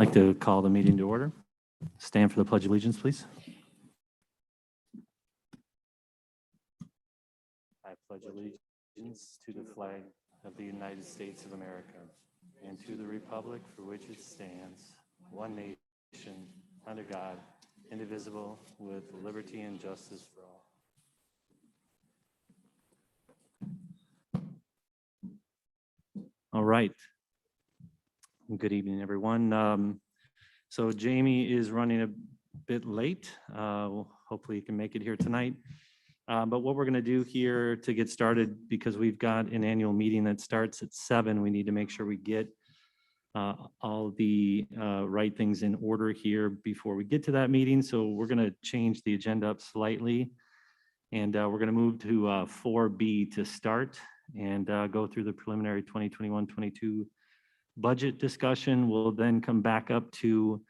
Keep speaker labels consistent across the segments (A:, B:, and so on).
A: like to call the meeting to order. Stand for the Pledge of Allegiance, please. I pledge allegiance to the flag of the United States of America and to the republic for which it stands, one nation, under God, indivisible, with liberty and justice for all. All right. Good evening, everyone. So Jamie is running a bit late. Hopefully he can make it here tonight. But what we're going to do here to get started, because we've got an annual meeting that starts at 7, we need to make sure we get all the right things in order here before we get to that meeting. So we're going to change the agenda up slightly. And we're going to move to 4B to start and go through the preliminary 2021-22 budget discussion. We'll then come back up to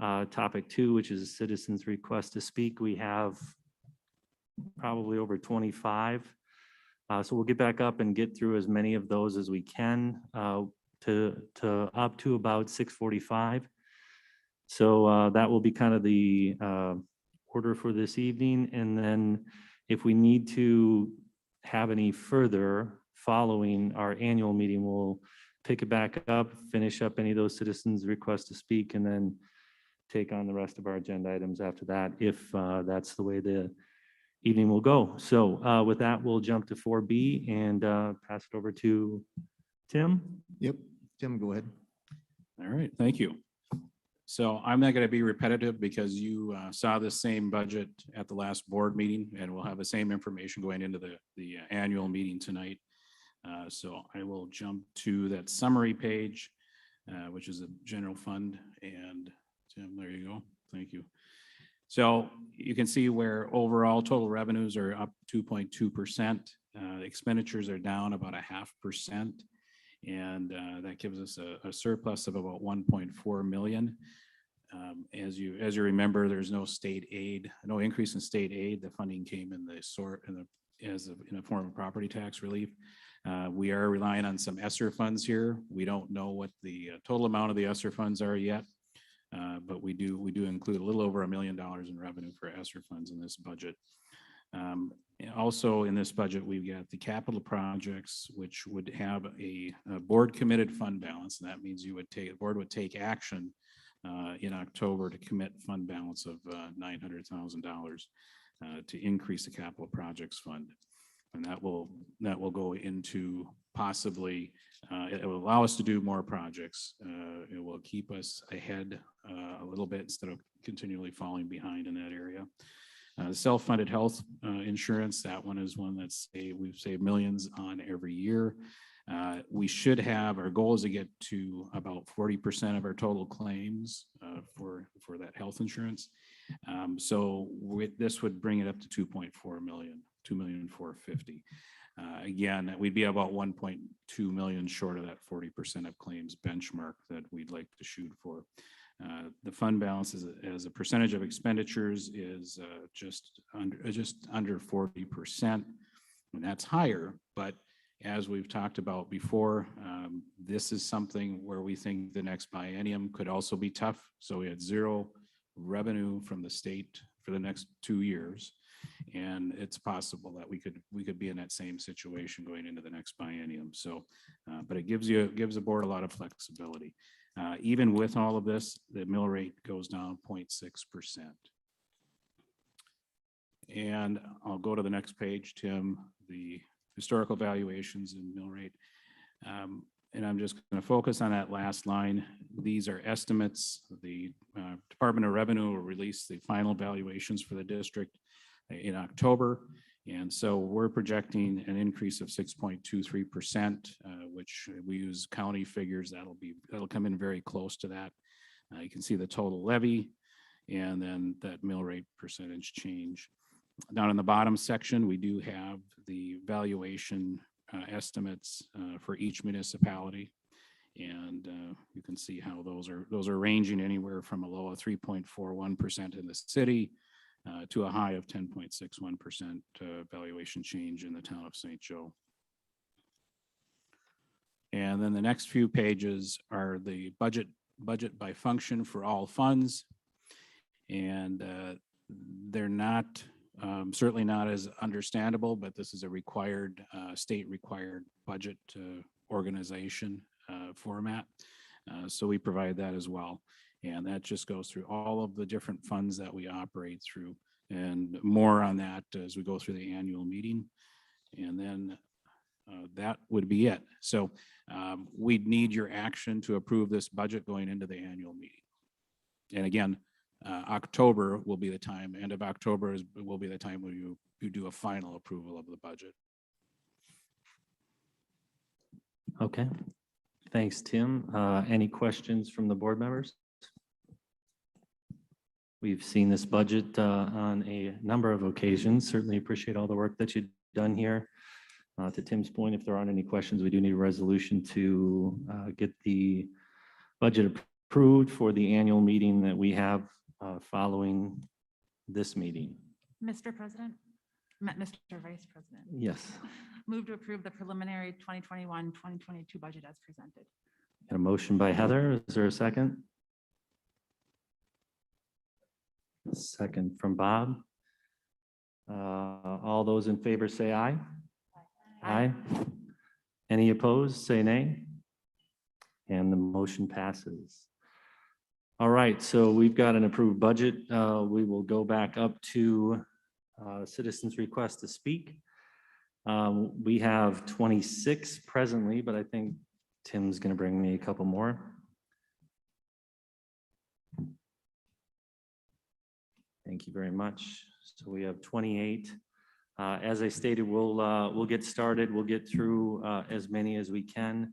A: topic 2, which is a citizen's request to speak. We have probably over 25. So we'll get back up and get through as many of those as we can to up to about 6:45. So that will be kind of the order for this evening. And then if we need to have any further following our annual meeting, we'll pick it back up, finish up any of those citizens' requests to speak, and then take on the rest of our agenda items after that, if that's the way the evening will go. So with that, we'll jump to 4B and pass it over to Tim.
B: Yep, Tim, go ahead.
C: All right, thank you. So I'm not going to be repetitive because you saw the same budget at the last board meeting, and we'll have the same information going into the annual meeting tonight. So I will jump to that summary page, which is a general fund. And Tim, there you go. Thank you. So you can see where overall total revenues are up 2.2%. Expenditures are down about 0.5%. And that gives us a surplus of about 1.4 million. As you remember, there's no state aid, no increase in state aid. The funding came in in a form of property tax relief. We are relying on some ESSER funds here. We don't know what the total amount of the ESSER funds are yet, but we do include a little over $1 million in revenue for ESSER funds in this budget. Also in this budget, we've got the capital projects, which would have a board committed fund balance. And that means the board would take action in October to commit fund balance of $900,000 to increase the capital projects fund. And that will go into possibly, it will allow us to do more projects. It will keep us ahead a little bit instead of continually falling behind in that area. Self-funded health insurance, that one is one that's we've saved millions on every year. We should have, our goal is to get to about 40% of our total claims for that health insurance. So this would bring it up to 2.4 million, 2,450,000. Again, we'd be about 1.2 million short of that 40% of claims benchmark that we'd like to shoot for. The fund balance as a percentage of expenditures is just under 40%, and that's higher. But as we've talked about before, this is something where we think the next biennium could also be tough. So we had zero revenue from the state for the next 2 years, and it's possible that we could be in that same situation going into the next biennium. So, but it gives the board a lot of flexibility. Even with all of this, the mill rate goes down 0.6%. And I'll go to the next page, Tim, the historical valuations and mill rate. And I'm just going to focus on that last line. These are estimates. The Department of Revenue will release the final valuations for the district in October. And so we're projecting an increase of 6.23%, which we use county figures. That'll come in very close to that. You can see the total levy and then that mill rate percentage change. Down in the bottom section, we do have the valuation estimates for each municipality. And you can see how those are ranging anywhere from a low of 3.41% in the city to a high of 10.61% valuation change in the town of St. Joe. And then the next few pages are the budget budget by function for all funds. And they're not, certainly not as understandable, but this is a required, state required budget organization format. So we provide that as well. And that just goes through all of the different funds that we operate through, and more on that as we go through the annual meeting. And then that would be it. So we'd need your action to approve this budget going into the annual meeting. And again, October will be the time, end of October will be the time where you do a final approval of the budget.
A: Okay, thanks, Tim. Any questions from the board members? We've seen this budget on a number of occasions. Certainly appreciate all the work that you've done here. To Tim's point, if there aren't any questions, we do need a resolution to get the budget approved for the annual meeting that we have following this meeting.
D: Mr. President, Mr. Vice President.
A: Yes.
D: Move to approve the preliminary 2021-2022 budget as presented.
A: Got a motion by Heather. Is there a second? Second from Bob. All those in favor say aye. Aye. Any opposed, say nay. And the motion passes. All right, so we've got an approved budget. We will go back up to citizens' request to speak. We have 26 presently, but I think Tim's going to bring me a couple more. Thank you very much. So we have 28. As I stated, we'll get started. We'll get through as many as we can.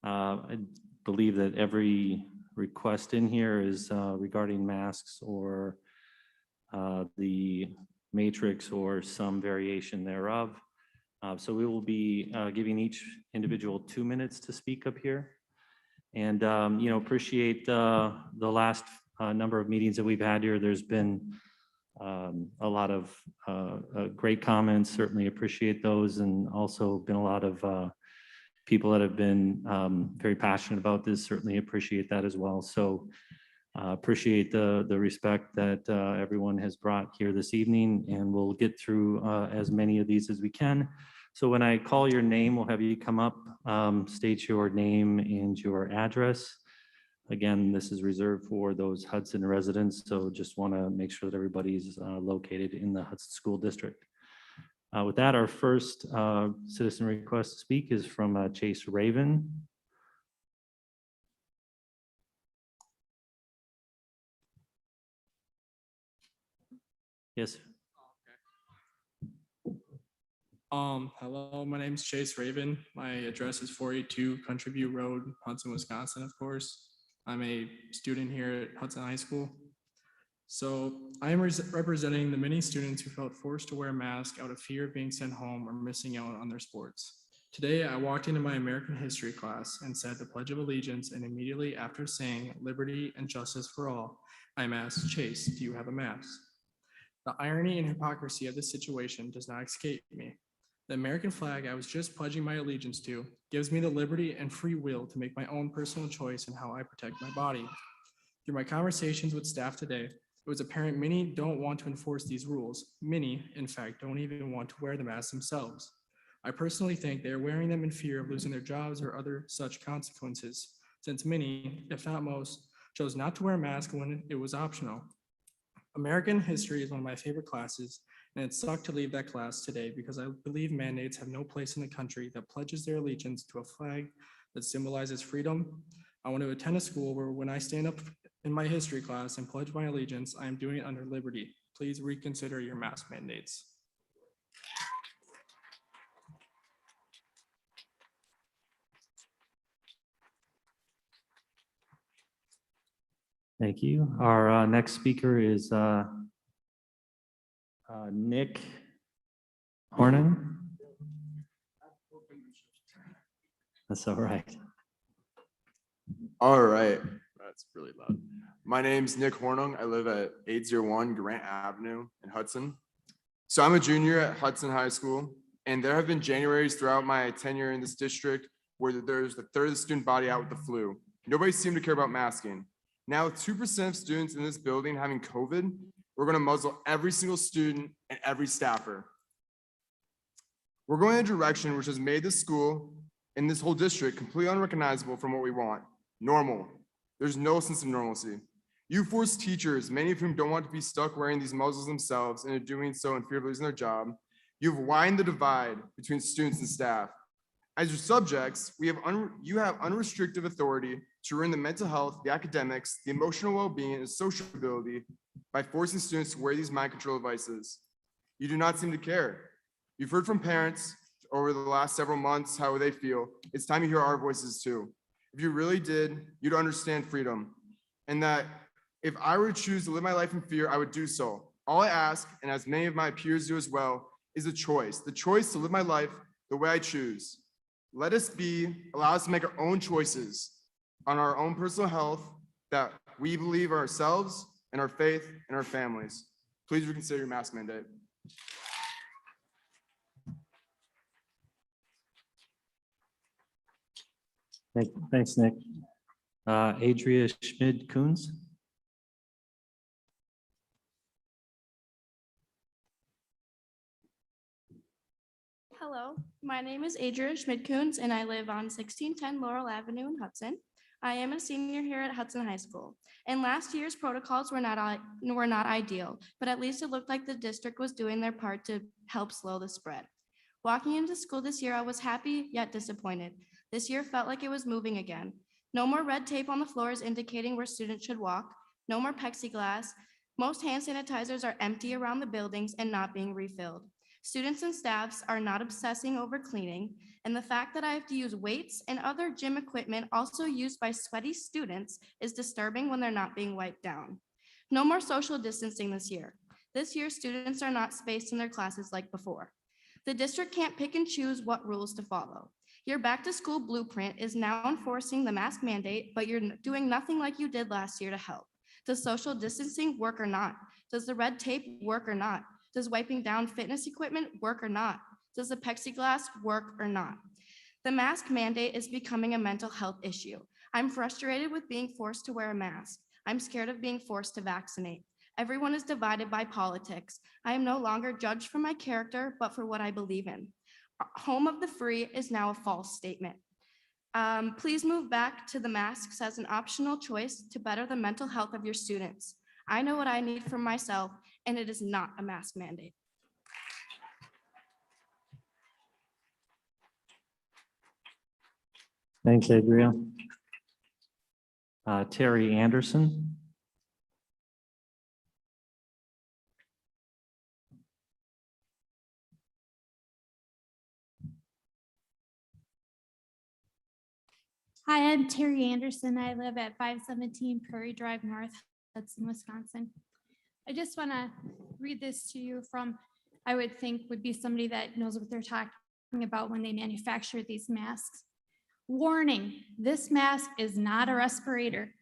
A: I believe that every request in here is regarding masks or the matrix or some variation thereof. So we will be giving each individual 2 minutes to speak up here. And, appreciate the last number of meetings that we've had here. There's been a lot of great comments, certainly appreciate those, and also been a lot of people that have been very passionate about this, certainly appreciate that as well. So appreciate the respect that everyone has brought here this evening, and we'll get through as many of these as we can. So when I call your name, we'll have you come up, state your name and your address. Again, this is reserved for those Hudson residents, so just want to make sure that everybody's located in the Hudson School District. With that, our first citizen request to speak is from Chase Raven. Yes.
E: Hello, my name is Chase Raven. My address is 482 Country View Road, Hudson, Wisconsin, of course. I'm a student here at Hudson High School. So I am representing the many students who felt forced to wear a mask out of fear of being sent home or missing out on their sports. Today, I walked into my American history class and said the Pledge of Allegiance, and immediately after saying liberty and justice for all, I'm asked, Chase, do you have a mask? The irony and hypocrisy of this situation does not escape me. The American flag I was just pledging my allegiance to gives me the liberty and free will to make my own personal choice in how I protect my body. Through my conversations with staff today, it was apparent many don't want to enforce these rules. Many, in fact, don't even want to wear the masks themselves. I personally think they are wearing them in fear of losing their jobs or other such consequences, since many, if not most, chose not to wear a mask when it was optional. American history is one of my favorite classes, and it sucked to leave that class today because I believe mandates have no place in the country that pledges their allegiance to a flag that symbolizes freedom. I want to attend a school where when I stand up in my history class and pledge my allegiance, I am doing it under liberty. Please reconsider your mask mandates.
A: Thank you. Our next speaker is Nick Hornung. That's all right.
F: All right, that's really loud. My name's Nick Hornung. I live at 801 Grant Avenue in Hudson. So I'm a junior at Hudson High School, and there have been Januaries throughout my tenure in this district where there's a third of the student body out with the flu. Nobody seemed to care about masking. Now, with 2% of students in this building having COVID, we're going to muzzle every single student and every staffer. We're going in a direction which has made this school and this whole district completely unrecognizable from what we want. Normal. There's no sense of normalcy. You force teachers, many of whom don't want to be stuck wearing these muzzles themselves and are doing so in fear of losing their job. You've widened the divide between students and staff. As your subjects, you have unrestricted authority to ruin the mental health, the academics, the emotional well-being, and sociability by forcing students to wear these mind control devices. You do not seem to care. You've heard from parents over the last several months how they feel. It's time you hear our voices too. If you really did, you'd understand freedom, and that if I were to choose to live my life in fear, I would do so. All I ask, and as many of my peers do as well, is the choice to live my life the way I choose. Let us allow us to make our own choices on our own personal health that we believe in ourselves and our faith and our families. Please reconsider your mask mandate.
A: Thanks, Nick. Adrian Schmidt.
G: Hello, my name is Adrian Schmidt and I live on 1610 Laurel Avenue in Hudson. I am a senior here at Hudson High School, and last year's protocols were not ideal, but at least it looked like the district was doing their part to help slow the spread. Walking into school this year, I was happy yet disappointed. This year felt like it was moving again. No more red tape on the floors indicating where students should walk, no more plexiglass. Most hand sanitizers are empty around the buildings and not being refilled. Students and staffs are not obsessing over cleaning, and the fact that I have to use weights and other gym equipment also used by sweaty students is disturbing when they're not being wiped down. No more social distancing this year. This year, students are not spaced in their classes like before. The district can't pick and choose what rules to follow. Your back to school blueprint is now enforcing the mask mandate, but you're doing nothing like you did last year to help. Does social distancing work or not? Does the red tape work or not? Does wiping down fitness equipment work or not? Does the plexiglass work or not? The mask mandate is becoming a mental health issue. I'm frustrated with being forced to wear a mask. I'm scared of being forced to vaccinate. Everyone is divided by politics. I am no longer judged for my character, but for what I believe in. Home of the free is now a false statement. Please move back to the masks as an optional choice to better the mental health of your students. I know what I need for myself, and it is not a mask mandate.
A: Thanks, Adrian. Terry Anderson.
H: Hi, I'm Terry Anderson. I live at 517 Prairie Drive North, Hudson, Wisconsin. I just want to read this to you from, I would think would be somebody that knows what they're talking about when they manufacture these masks. Warning, this mask is not a respirator.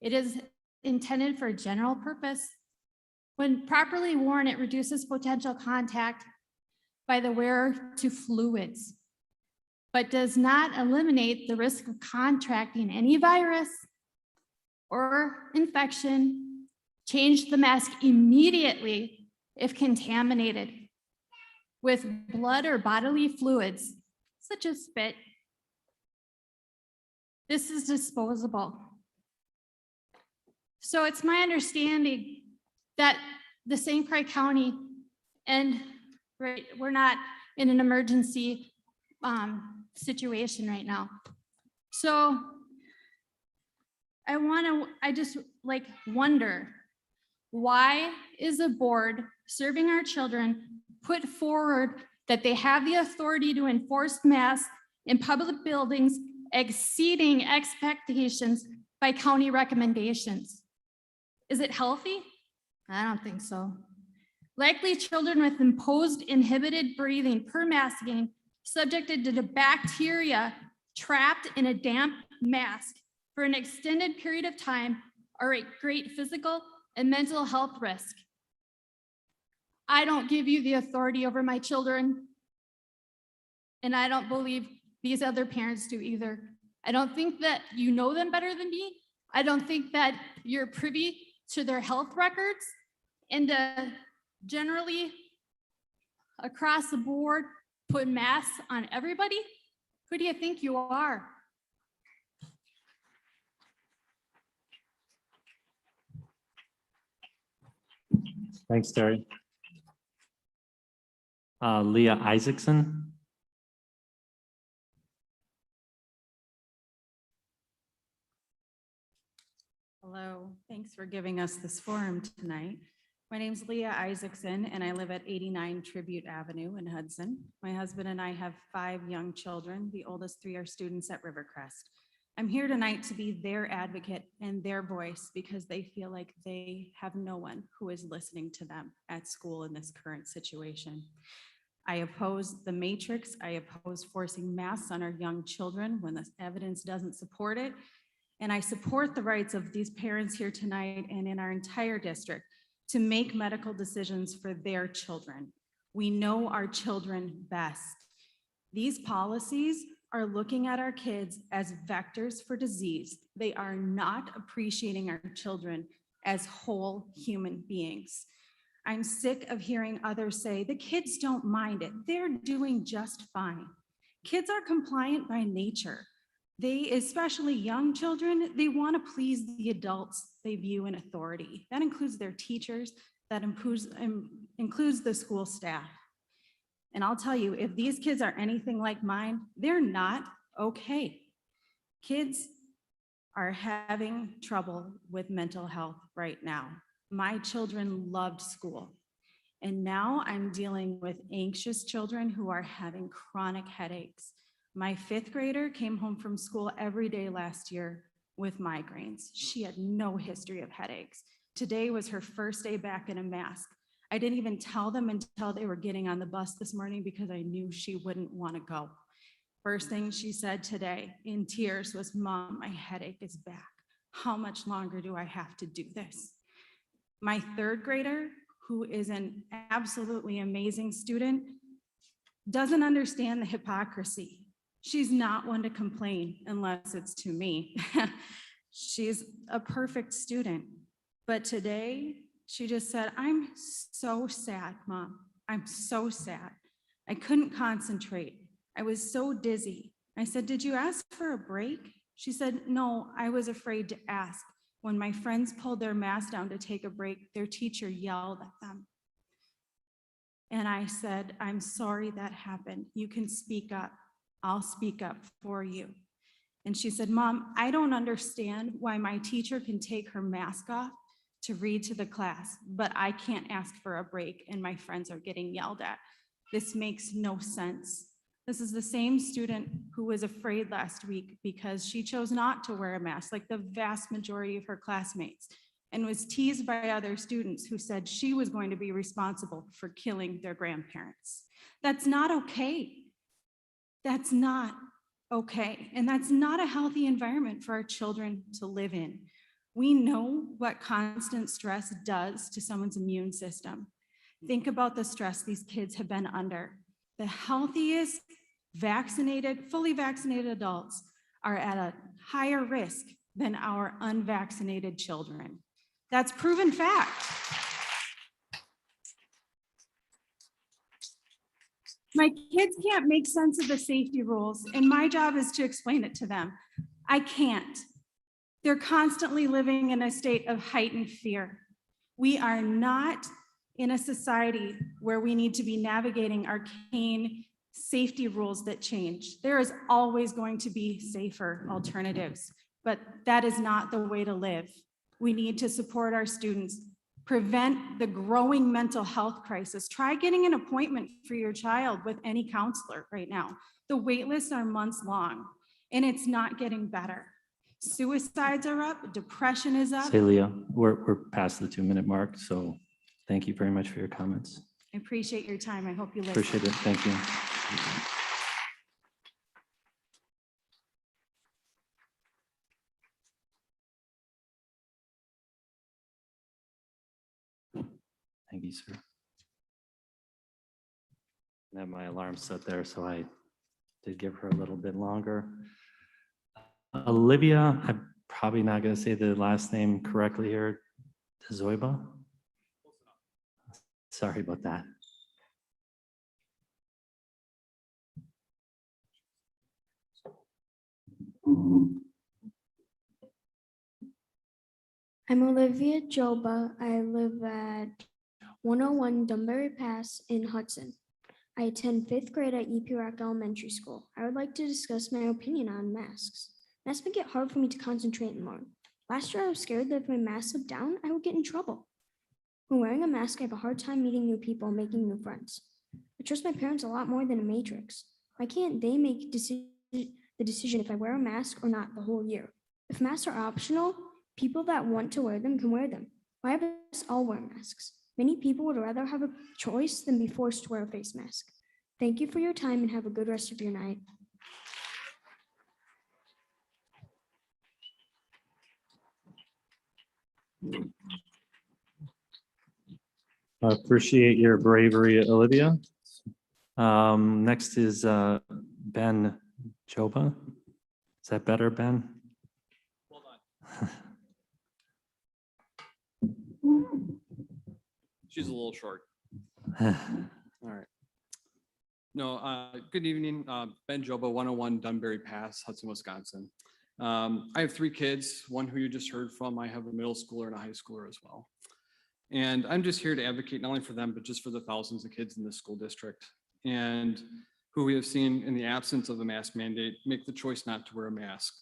H: It is intended for general purpose. When properly worn, it reduces potential contact by the wearer to fluids, but does not eliminate the risk of contracting any virus or infection. Change the mask immediately if contaminated with blood or bodily fluids, such as spit. This is disposable. So it's my understanding that the St. Croix County, and right, we're not in an emergency situation right now. So I just like wonder, why is a board serving our children put forward that they have the authority to enforce masks in public buildings exceeding expectations by county recommendations? Is it healthy? I don't think so. Likely children with imposed inhibited breathing per masking subjected to the bacteria trapped in a damp mask for an extended period of time are at great physical and mental health risk. I don't give you the authority over my children, and I don't believe these other parents do either. I don't think that you know them better than me. I don't think that you're privy to their health records, and generally across the board put masks on everybody. Who do you think you are?
A: Thanks, Terry. Leah Isaacson.
I: Hello, thanks for giving us this forum tonight. My name's Leah Isaacson and I live at 89 Tribute Avenue in Hudson. My husband and I have 5 young children. The oldest 3 are students at Rivercrest. I'm here tonight to be their advocate and their voice because they feel like they have no one who is listening to them at school in this current situation. I oppose the matrix. I oppose forcing masks on our young children when the evidence doesn't support it. And I support the rights of these parents here tonight and in our entire district to make medical decisions for their children. We know our children best. These policies are looking at our kids as vectors for disease. They are not appreciating our children as whole human beings. I'm sick of hearing others say the kids don't mind it. They're doing just fine. Kids are compliant by nature. They, especially young children, they want to please the adults they view in authority. That includes their teachers, that includes the school staff. And I'll tell you, if these kids are anything like mine, they're not okay. Kids are having trouble with mental health right now. My children loved school. And now I'm dealing with anxious children who are having chronic headaches. My 5th grader came home from school every day last year with migraines. She had no history of headaches. Today was her first day back in a mask. I didn't even tell them until they were getting on the bus this morning because I knew she wouldn't want to go. First thing she said today in tears was, "Mom, my headache is back. How much longer do I have to do this?" My 3rd grader, who is an absolutely amazing student, doesn't understand the hypocrisy. She's not one to complain unless it's to me. She's a perfect student. But today, she just said, "I'm so sad, Mom. I'm so sad. I couldn't concentrate. I was so dizzy." I said, "Did you ask for a break?" She said, "No, I was afraid to ask. When my friends pulled their masks down to take a break, their teacher yelled at them." And I said, "I'm sorry that happened. You can speak up. I'll speak up for you." And she said, "Mom, I don't understand why my teacher can take her mask off to read to the class, but I can't ask for a break and my friends are getting yelled at. This makes no sense." This is the same student who was afraid last week because she chose not to wear a mask like the vast majority of her classmates and was teased by other students who said she was going to be responsible for killing their grandparents. That's not okay. That's not okay. And that's not a healthy environment for our children to live in. We know what constant stress does to someone's immune system. Think about the stress these kids have been under. The healthiest vaccinated, fully vaccinated adults are at a higher risk than our unvaccinated children. That's proven fact. My kids can't make sense of the safety rules, and my job is to explain it to them. I can't. They're constantly living in a state of heightened fear. We are not in a society where we need to be navigating arcane safety rules that change. There is always going to be safer alternatives, but that is not the way to live. We need to support our students, prevent the growing mental health crisis. Try getting an appointment for your child with any counselor right now. The wait lists are months long, and it's not getting better. Suicides are up, depression is up.
A: Say, Leah, we're past the 2-minute mark, so thank you very much for your comments.
I: I appreciate your time. I hope you listen.
A: Appreciate it. Thank you. Thank you, sir. I have my alarm set there, so I did give her a little bit longer. Olivia, I'm probably not going to say the last name correctly here. Zoiba? Sorry about that.
J: I'm Olivia Joba. I live at 101 Dunbury Pass in Hudson. I attend 5th grade at EP Rock Elementary School. I would like to discuss my opinion on masks. Masks make it hard for me to concentrate and learn. Last year, I was scared that if my mask slipped down, I would get in trouble. When wearing a mask, I have a hard time meeting new people and making new friends. I trust my parents a lot more than a matrix. Why can't they make the decision if I wear a mask or not the whole year? If masks are optional, people that want to wear them can wear them. Why have us all wear masks? Many people would rather have a choice than be forced to wear a face mask. Thank you for your time and have a good rest of your night.
A: I appreciate your bravery, Olivia. Next is Ben Joba. Is that better, Ben?
K: Hold on. She's a little short. All right. No, good evening. Ben Joba, 101 Dunbury Pass, Hudson, Wisconsin. I have 3 kids, one who you just heard from. I have a middle schooler and a high schooler as well. And I'm just here to advocate not only for them, but just for the thousands of kids in this school district and who we have seen in the absence of a mask mandate, make the choice not to wear a mask.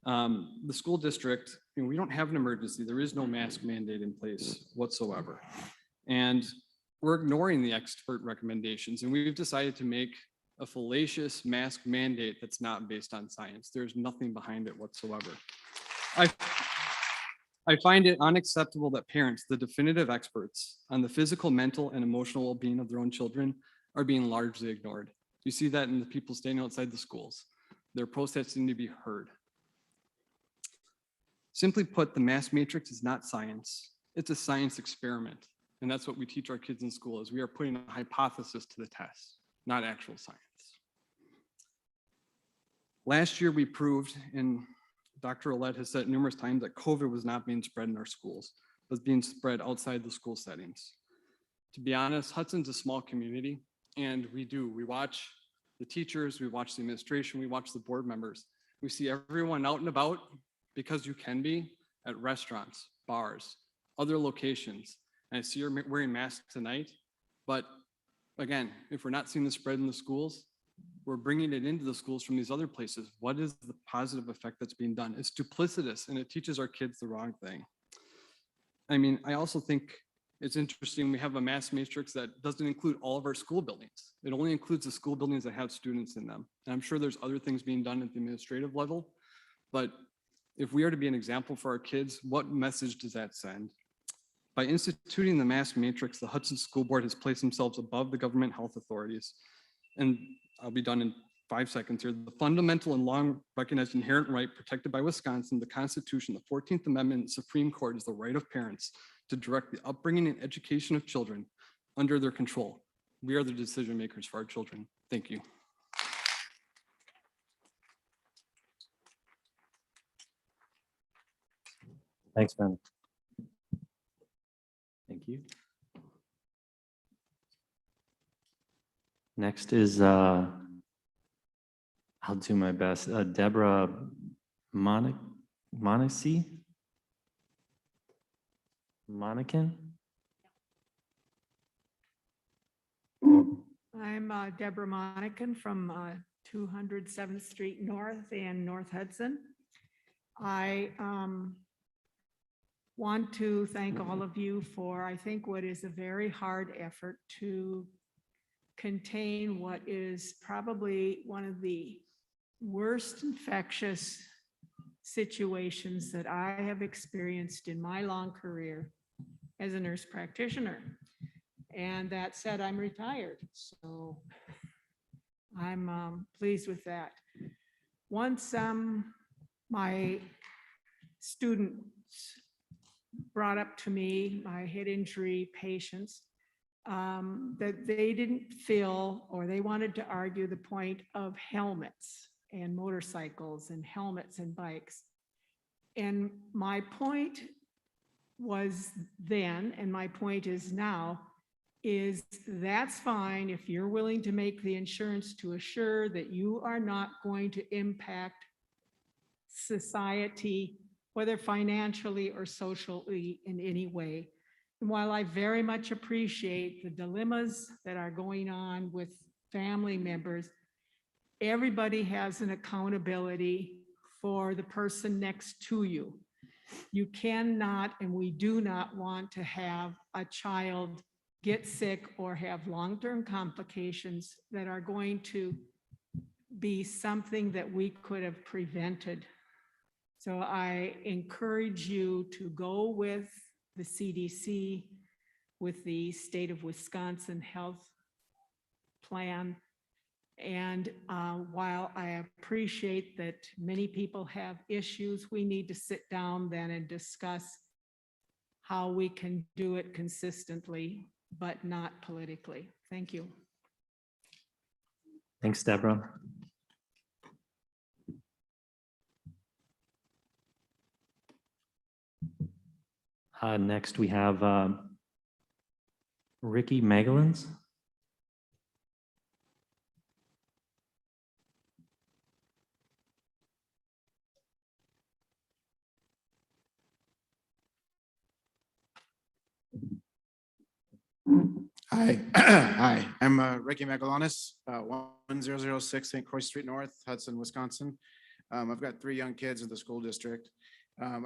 K: The school district, we don't have an emergency. There is no mask mandate in place whatsoever. And we're ignoring the expert recommendations, and we've decided to make a fallacious mask mandate that's not based on science. There's nothing behind it whatsoever. I find it unacceptable that parents, the definitive experts on the physical, mental, and emotional well-being of their own children, are being largely ignored. You see that in the people standing outside the schools. Their protests need to be heard. Simply put, the mask matrix is not science. It's a science experiment. And that's what we teach our kids in school, is we are putting a hypothesis to the test, not actual science. Last year, we proved, and Dr. Ouellette has said it numerous times, that COVID was not being spread in our schools, but being spread outside the school settings. To be honest, Hudson's a small community, and we watch the teachers, we watch the administration, we watch the board members. We see everyone out and about, because you can be, at restaurants, bars, other locations. And I see you're wearing masks tonight, but again, if we're not seeing the spread in the schools, we're bringing it into the schools from these other places. What is the positive effect that's being done? It's duplicitous, and it teaches our kids the wrong thing. I mean, I also think it's interesting, we have a mask matrix that doesn't include all of our school buildings. It only includes the school buildings that have students in them. And I'm sure there's other things being done at the administrative level, but if we are to be an example for our kids, what message does that send? By instituting the mask matrix, the Hudson School Board has placed themselves above the government health authorities. And I'll be done in 5 seconds here. The fundamental and long recognized inherent right protected by Wisconsin, the Constitution, the 14th Amendment, and Supreme Court is the right of parents to direct the upbringing and education of children under their control. We are the decision makers for our children. Thank you.
A: Thanks, Ben. Thank you. Next is, I'll do my best, Deborah Monacan?
L: I'm Deborah Monacan from 207th Street North and North Hudson. I want to thank all of you for, I think, what is a very hard effort to contain what is probably one of the worst infectious situations that I have experienced in my long career as a nurse practitioner. And that said, I'm retired, so I'm pleased with that. Once my students brought up to me, my head injury patients, that they didn't feel, or they wanted to argue the point of helmets and motorcycles and helmets and bikes. And my point was then, and my point is now, is that's fine if you're willing to make the insurance to assure that you are not going to impact society, whether financially or socially in any way. And while I very much appreciate the dilemmas that are going on with family members, everybody has an accountability for the person next to you. You cannot, and we do not want to have a child get sick or have long-term complications that are going to be something that we could have prevented. So I encourage you to go with the CDC, with the state of Wisconsin health plan. And while I appreciate that many people have issues, we need to sit down then and discuss how we can do it consistently, but not politically. Thank you.
A: Thanks, Deborah. Next, we have Ricky Maglonis.
M: Hi, hi, I'm Ricky Maglonis, 1006 St. Croix Street North, Hudson, Wisconsin. I've got 3 young kids in the school district. I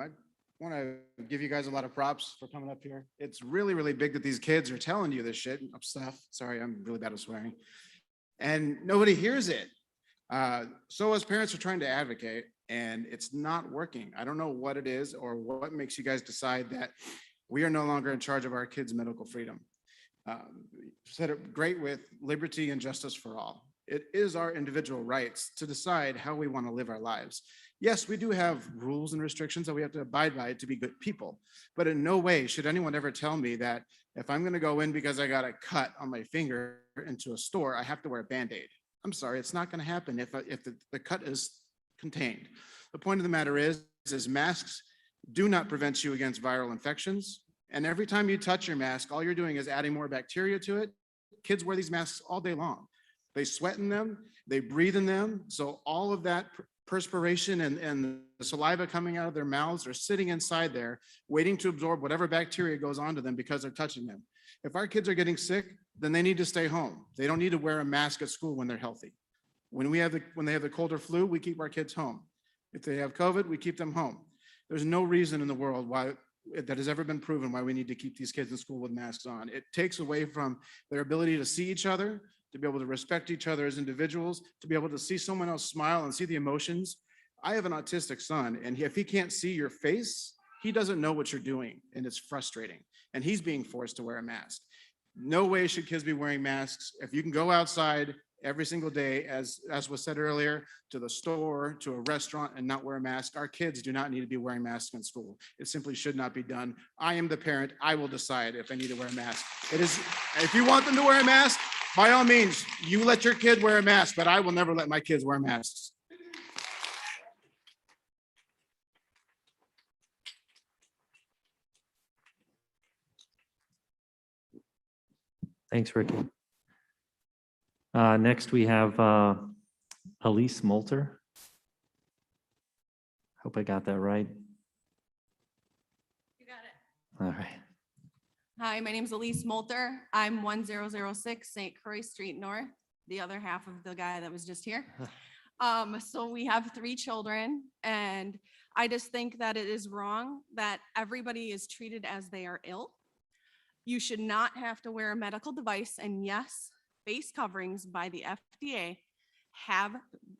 M: want to give you guys a lot of props for coming up here. It's really, really big that these kids are telling you this shit stuff. Sorry, I'm really bad at swearing. And nobody hears it. So as parents are trying to advocate, and it's not working. I don't know what it is or what makes you guys decide that we are no longer in charge of our kids' medical freedom. Said it great with liberty and justice for all. It is our individual rights to decide how we want to live our lives. Yes, we do have rules and restrictions that we have to abide by to be good people, but in no way should anyone ever tell me that if I'm going to go in because I got a cut on my finger into a store, I have to wear a Band-Aid. I'm sorry, it's not going to happen if the cut is contained. The point of the matter is masks do not prevent you against viral infections. And every time you touch your mask, all you're doing is adding more bacteria to it. Kids wear these masks all day long. They sweat in them, they breathe in them. So all of that perspiration and the saliva coming out of their mouths are sitting inside there, waiting to absorb whatever bacteria goes onto them because they're touching them. If our kids are getting sick, then they need to stay home. They don't need to wear a mask at school when they're healthy. When they have the cold or flu, we keep our kids home. If they have COVID, we keep them home. There's no reason in the world why that has ever been proven why we need to keep these kids in school with masks on. It takes away from their ability to see each other, to be able to respect each other as individuals, to be able to see someone else smile and see the emotions. I have an autistic son, and if he can't see your face, he doesn't know what you're doing, and it's frustrating. And he's being forced to wear a mask. No way should kids be wearing masks. If you can go outside every single day, as was said earlier, to the store, to a restaurant, and not wear a mask, our kids do not need to be wearing masks in school. It simply should not be done. I am the parent. I will decide if they need to wear a mask. If you want them to wear a mask, by all means, you let your kid wear a mask, but I will never let my kids wear masks.
A: Thanks, Ricky. Next, we have Elise Mauer. Hope I got that right.
N: You got it.
A: All right.
N: Hi, my name is Elise Mauer. I'm 1006 St. Croix Street North, the other half of the guy that was just here. So we have 3 children, and I just think that it is wrong that everybody is treated as they are ill. You should not have to wear a medical device, and yes, face coverings by the FDA have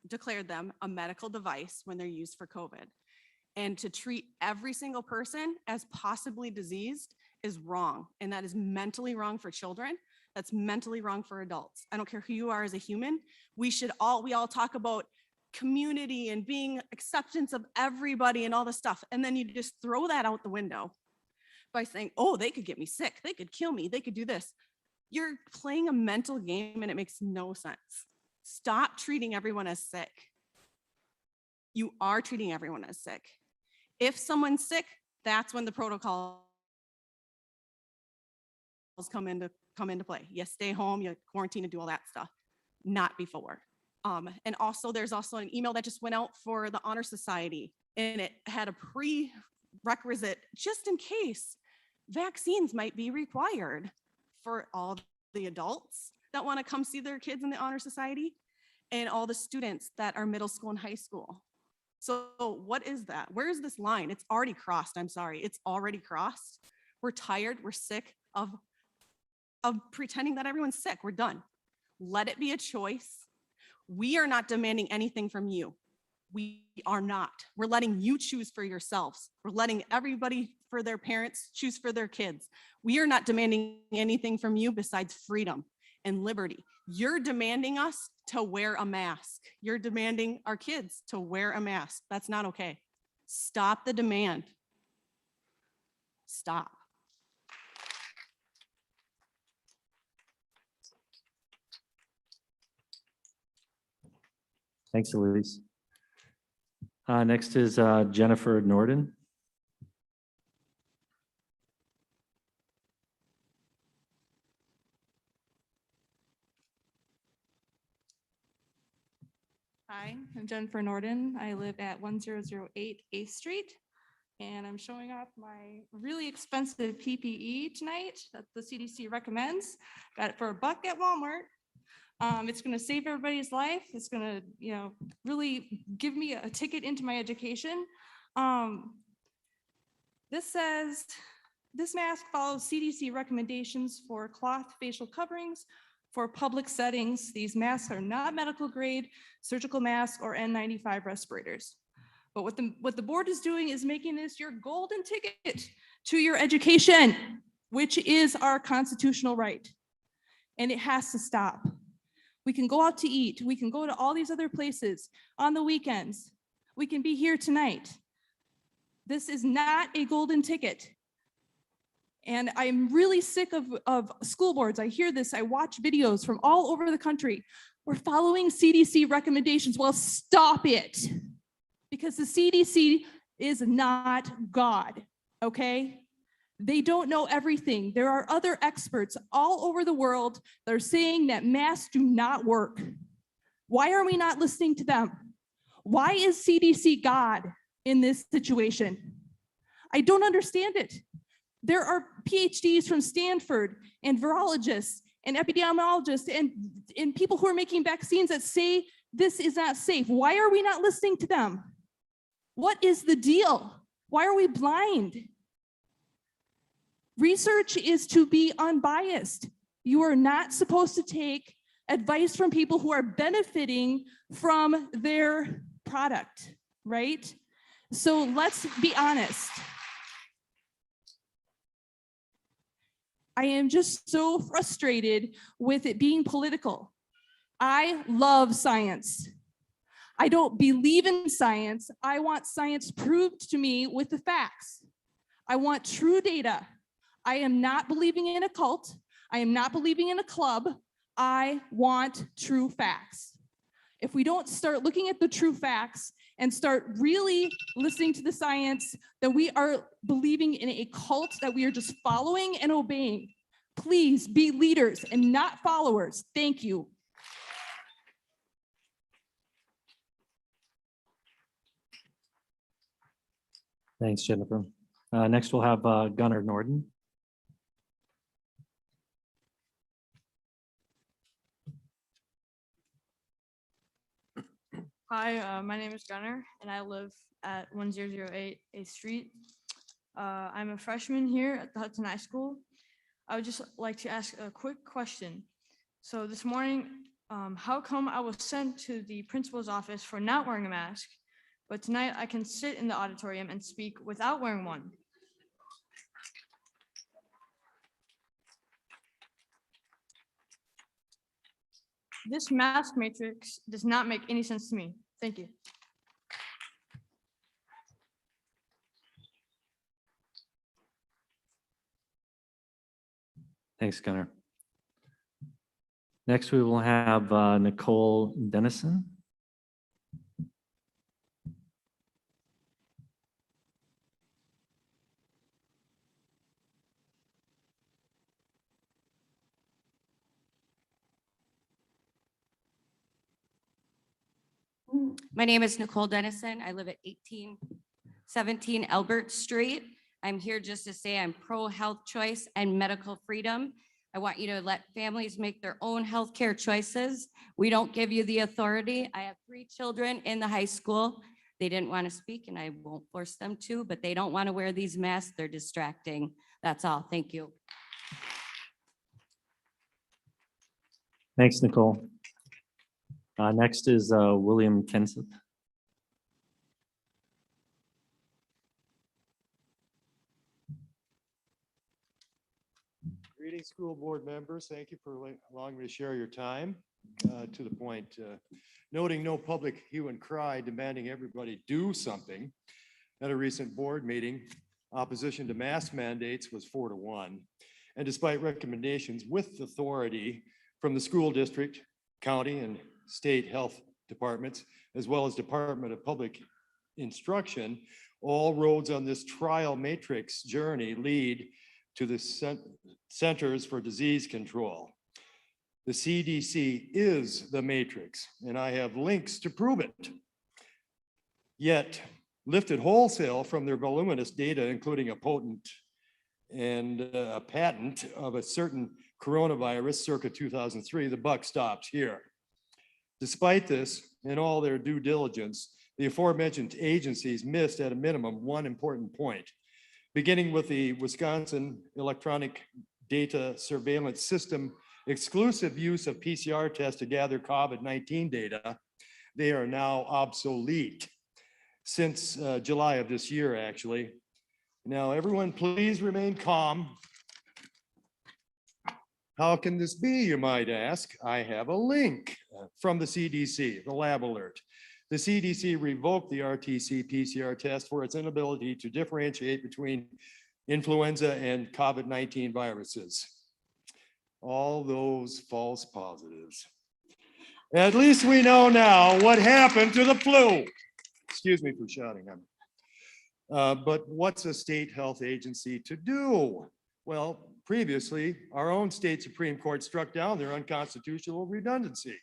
N: declared them a medical device when they're used for COVID. And to treat every single person as possibly diseased is wrong. And that is mentally wrong for children. That's mentally wrong for adults. I don't care who you are as a human. We all talk about community and being acceptance of everybody and all this stuff. And then you just throw that out the window by saying, oh, they could get me sick. They could kill me. They could do this. You're playing a mental game and it makes no sense. Stop treating everyone as sick. You are treating everyone as sick. If someone's sick, that's when the protocols come into play. You stay home, you quarantine and do all that stuff, not before. And also there's also an email that just went out for the Honor Society, and it had a prerequisite just in case vaccines might be required for all the adults that want to come see their kids in the Honor Society and all the students that are middle school and high school. So what is that? Where is this line? It's already crossed. I'm sorry. It's already crossed. We're tired. We're sick of pretending that everyone's sick. We're done. Let it be a choice. We are not demanding anything from you. We are not. We're letting you choose for yourselves. We're letting everybody for their parents choose for their kids. We are not demanding anything from you besides freedom and liberty. You're demanding us to wear a mask. You're demanding our kids to wear a mask. That's not okay. Stop the demand. Stop.
A: Thanks, Elise. Next is Jennifer Norden.
O: Hi, I'm Jennifer Norden. I live at 1008 8th Street, and I'm showing off my really expensive PPE tonight that the CDC recommends. Got it for $1 at Walmart. It's going to save everybody's life. It's going to, really give me a ticket into my education. This says, this mask follows CDC recommendations for cloth facial coverings for public settings. These masks are not medical grade, surgical masks, or N95 respirators. But what the board is doing is making this your golden ticket to your education, which is our constitutional right. And it has to stop. We can go out to eat. We can go to all these other places on the weekends. We can be here tonight. This is not a golden ticket. And I'm really sick of school boards. I hear this, I watch videos from all over the country. We're following CDC recommendations. Well, stop it. Because the CDC is not God, okay? They don't know everything. There are other experts all over the world that are saying that masks do not work. Why are we not listening to them? Why is CDC God in this situation? I don't understand it. There are PhDs from Stanford and virologists and epidemiologists and people who are making vaccines that say this is not safe. Why are we not listening to them? What is the deal? Why are we blind? Research is to be unbiased. You are not supposed to take advice from people who are benefiting from their product, right? So let's be honest. I am just so frustrated with it being political. I love science. I don't believe in science. I want science proved to me with the facts. I want true data. I am not believing in a cult. I am not believing in a club. I want true facts. If we don't start looking at the true facts and start really listening to the science, then we are believing in a cult that we are just following and obeying. Please be leaders and not followers. Thank you.
A: Thanks, Jennifer. Next, we'll have Gunnar Norden.
P: Hi, my name is Gunnar, and I live at 1008 8th Street. I'm a freshman here at the Hudson High School. I would just like to ask a quick question. So this morning, how come I was sent to the principal's office for not wearing a mask, but tonight I can sit in the auditorium and speak without wearing one? This mask matrix does not make any sense to me. Thank you.
A: Thanks, Gunnar. Next, we will have Nicole Dennison.
Q: My name is Nicole Dennison. I live at 1817 Albert Street. I'm here just to say I'm pro-health choice and medical freedom. I want you to let families make their own healthcare choices. We don't give you the authority. I have 3 children in the high school. They didn't want to speak and I won't force them to, but they don't want to wear these masks. They're distracting. That's all. Thank you.
A: Thanks, Nicole. Next is William Kenson.
R: Greetings, school board members. Thank you for allowing me to share your time. To the point, noting no public hue and cry demanding everybody do something. At a recent board meeting, opposition to mask mandates was 4-1. And despite recommendations with authority from the school district, county, and state health departments, as well as Department of Public Instruction, all roads on this trial matrix journey lead to the Centers for Disease Control. The CDC is the matrix, and I have links to prove it. Yet, lifted wholesale from their voluminous data, including a potent and a patent of a certain coronavirus circa 2003, the buck stops here. Despite this, in all their due diligence, the aforementioned agencies missed at a minimum one important point. Beginning with the Wisconsin Electronic Data Surveillance System exclusive use of PCR tests to gather COVID-19 data, they are now obsolete since July of this year, actually. Now, everyone, please remain calm. How can this be, you might ask? I have a link from the CDC, the lab alert. The CDC revoked the RT-PCR test for its inability to differentiate between influenza and COVID-19 viruses. All those false positives. At least we know now what happened to the flu. Excuse me for shouting. But what's a state health agency to do? Well, previously, our own state Supreme Court struck down their unconstitutional redundancy.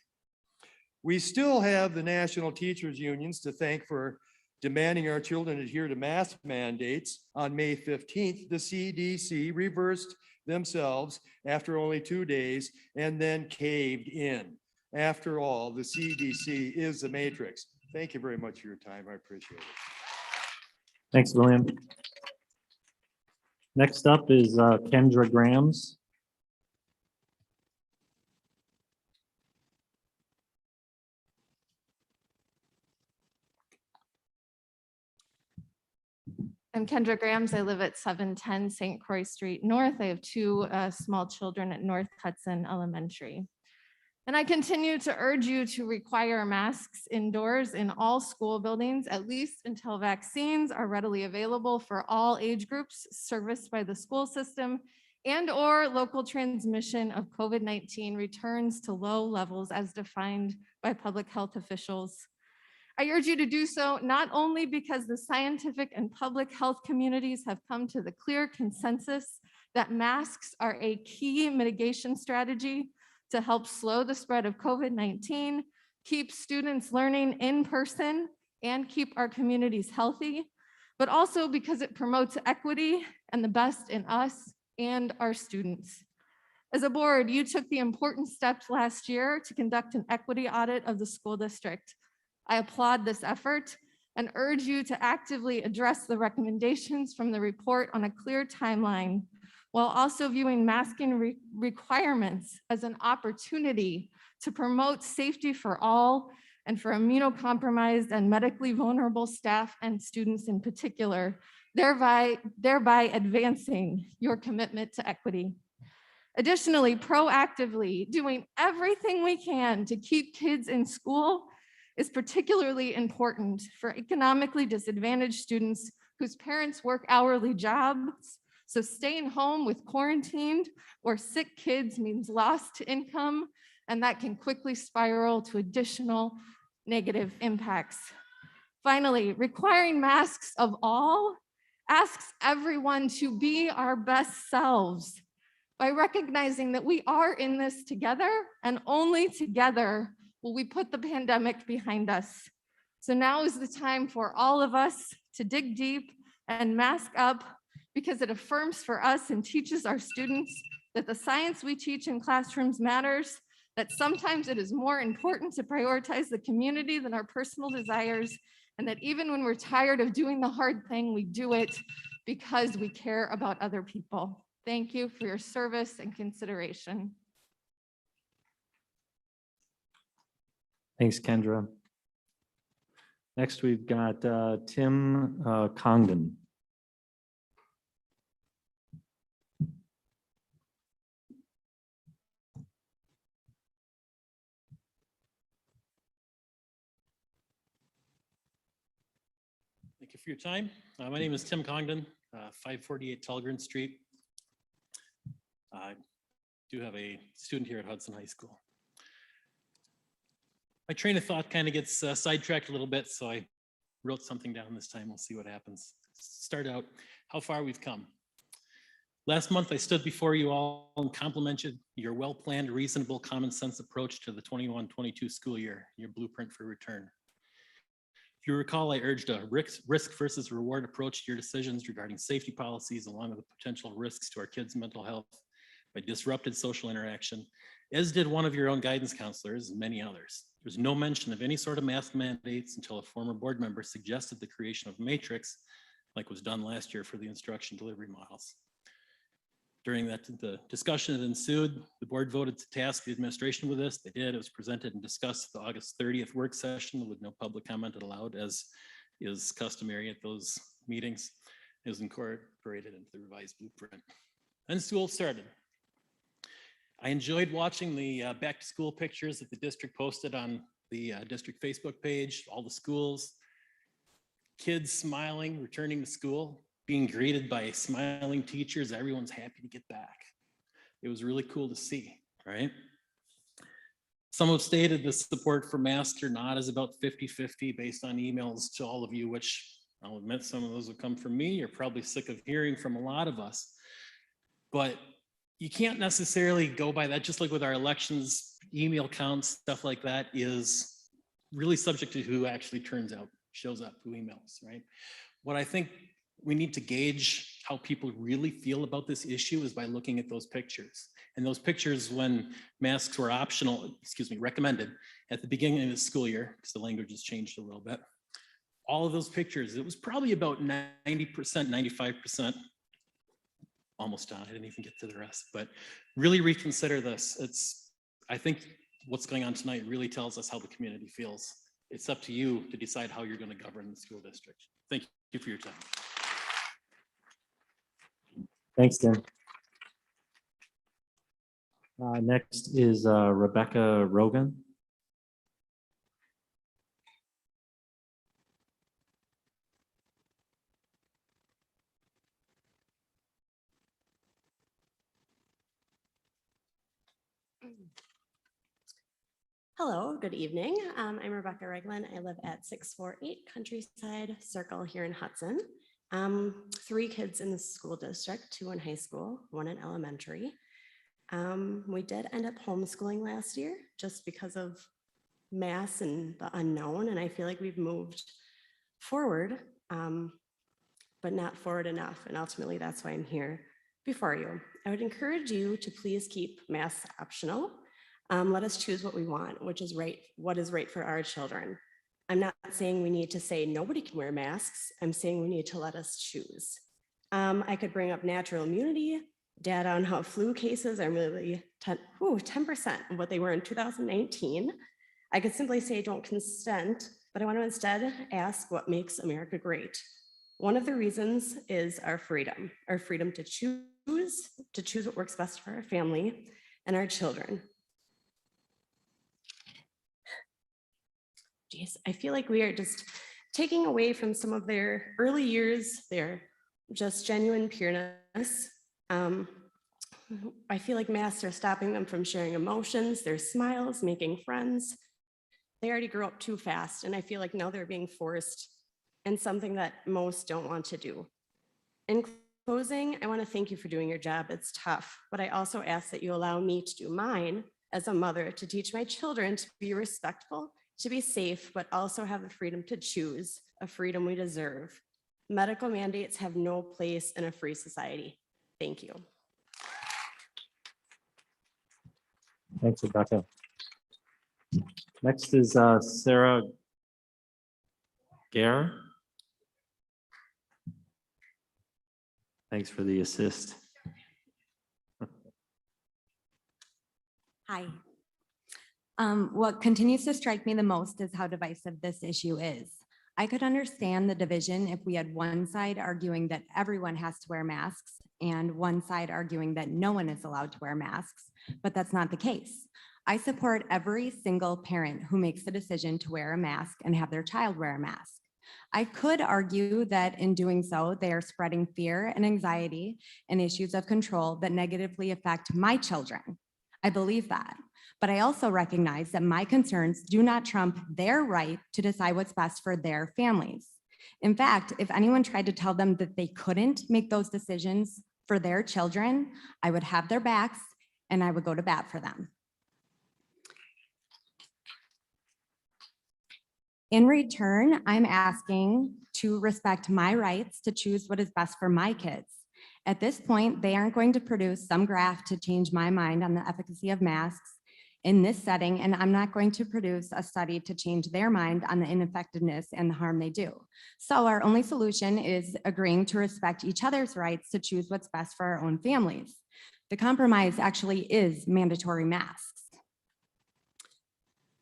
R: We still have the national teachers unions to thank for demanding our children adhere to mask mandates. On May 15th, the CDC reversed themselves after only 2 days and then caved in. After all, the CDC is the matrix. Thank you very much for your time. I appreciate it.
A: Thanks, William. Next up is Kendra Grams.
S: I'm Kendra Grams. I live at 710 St. Croix Street North. I have 2 small children at North Hudson Elementary. And I continue to urge you to require masks indoors in all school buildings, at least until vaccines are readily available for all age groups serviced by the school system and/or local transmission of COVID-19 returns to low levels as defined by public health officials. I urge you to do so not only because the scientific and public health communities have come to the clear consensus that masks are a key mitigation strategy to help slow the spread of COVID-19, keep students learning in person, and keep our communities healthy, but also because it promotes equity and the best in us and our students. As a board, you took the important steps last year to conduct an equity audit of the school district. I applaud this effort and urge you to actively address the recommendations from the report on a clear timeline, while also viewing masking requirements as an opportunity to promote safety for all and for immunocompromised and medically vulnerable staff and students in particular, thereby advancing your commitment to equity. Additionally, proactively doing everything we can to keep kids in school is particularly important for economically disadvantaged students whose parents work hourly jobs. So staying home with quarantined or sick kids means lost income, and that can quickly spiral to additional negative impacts. Finally, requiring masks of all asks everyone to be our best selves by recognizing that we are in this together, and only together will we put the pandemic behind us. So now is the time for all of us to dig deep and mask up, because it affirms for us and teaches our students that the science we teach in classrooms matters, that sometimes it is more important to prioritize the community than our personal desires, and that even when we're tired of doing the hard thing, we do it because we care about other people. Thank you for your service and consideration.
A: Thanks, Kendra. Next, we've got Tim Congdon.
T: Thank you for your time. My name is Tim Congdon, 548 Tulgren Street. I do have a student here at Hudson High School. My train of thought kind of gets sidetracked a little bit, so I wrote something down this time. We'll see what happens. Start out how far we've come. Last month, I stood before you all and complimented your well-planned, reasonable, common sense approach to the 21-22 school year, your blueprint for return. If you recall, I urged a risk versus reward approach to your decisions regarding safety policies, along with the potential risks to our kids' mental health by disrupted social interaction, as did one of your own guidance counselors and many others. There's no mention of any sort of mask mandates until a former board member suggested the creation of matrix, like was done last year for the instruction delivery models. During the discussion that ensued, the board voted to task the administration with this. They did. It was presented and discussed at the August 30th work session with no public comment allowed, as is customary at those meetings. It was incorporated into the revised blueprint. Then school started. I enjoyed watching the back to school pictures that the district posted on the district Facebook page, all the schools, kids smiling, returning to school, being greeted by smiling teachers. Everyone's happy to get back. It was really cool to see, right? Some have stated the support for masks or not is about 50-50 based on emails to all of you, which I'll admit some of those will come from me. You're probably sick of hearing from a lot of us, but you can't necessarily go by that. Just like with our elections, email counts, stuff like that is really subject to who actually shows up, who emails, right? What I think we need to gauge how people really feel about this issue is by looking at those pictures. And those pictures when masks were recommended at the beginning of the school year, because the language has changed a little bit. All of those pictures, it was probably about 90%, 95%. Almost done. I didn't even get to the rest, but really reconsider this. I think what's going on tonight really tells us how the community feels. It's up to you to decide how you're going to govern the school district. Thank you for your time.
A: Thanks, Tim. Next is Rebecca Rogan.
U: Hello, good evening. I'm Rebecca Reglin. I live at 648 Countryside Circle here in Hudson. 3 kids in the school district, 2 in high school, 1 in elementary. We did end up homeschooling last year just because of mass and the unknown, and I feel like we've moved forward, but not forward enough, and ultimately that's why I'm here before you. I would encourage you to please keep mass optional. Let us choose what we want, which is right, what is right for our children. I'm not saying we need to say nobody can wear masks. I'm saying we need to let us choose. I could bring up natural immunity, data on how flu cases are really 10% of what they were in 2019. I could simply say don't consent, but I want to instead ask what makes America great. One of the reasons is our freedom to choose what works best for our family and our children. Geez, I feel like we are just taking away from some of their early years, their just genuine pureness. I feel like masks are stopping them from sharing emotions, their smiles, making friends. They already grew up too fast, and I feel like now they're being forced in something that most don't want to do. In closing, I want to thank you for doing your job. It's tough, but I also ask that you allow me to do mine as a mother, to teach my children to be respectful to be safe, but also have the freedom to choose, a freedom we deserve. Medical mandates have no place in a free society. Thank you.
A: Thanks, Rebecca. Next is Sarah Gare. Thanks for the assist.
B: Hi. What continues to strike me the most is how divisive this issue is. I could understand the division if we had one side arguing that everyone has to wear masks and one side arguing that no one is allowed to wear masks, but that's not the case. I support every single parent who makes the decision to wear a mask and have their child wear a mask. I could argue that in doing so, they are spreading fear and anxiety and issues of control that negatively affect my children. I believe that. But I also recognize that my concerns do not trump their right to decide what's best for their families. In fact, if anyone tried to tell them that they couldn't make those decisions for their children, I would have their backs and I would go to bat for them. In return, I'm asking to respect my rights to choose what is best for my kids. At this point, they aren't going to produce some graph to change my mind on the efficacy of masks in this setting, and I'm not going to produce a study to change their mind on the ineffectiveness and the harm they do. So our only solution is agreeing to respect each other's rights to choose what's best for our own families. The compromise actually is mandatory masks.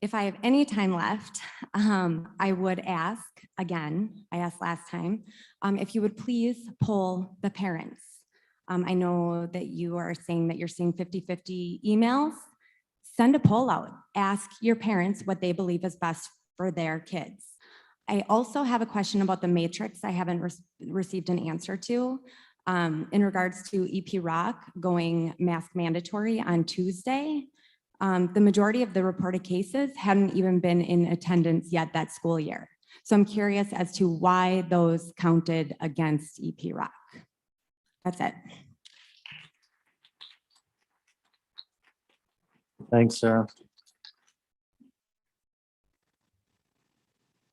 B: If I have any time left, I would ask, again, I asked last time, if you would please poll the parents. I know that you are saying that you're seeing 50-50 emails. Send a poll out. Ask your parents what they believe is best for their kids. I also have a question about the matrix I haven't received an answer to in regards to EP Rock going mask mandatory on Tuesday. The majority of the reported cases hadn't even been in attendance yet that school year. So I'm curious as to why those counted against EP Rock. That's it.
A: Thanks, Sarah.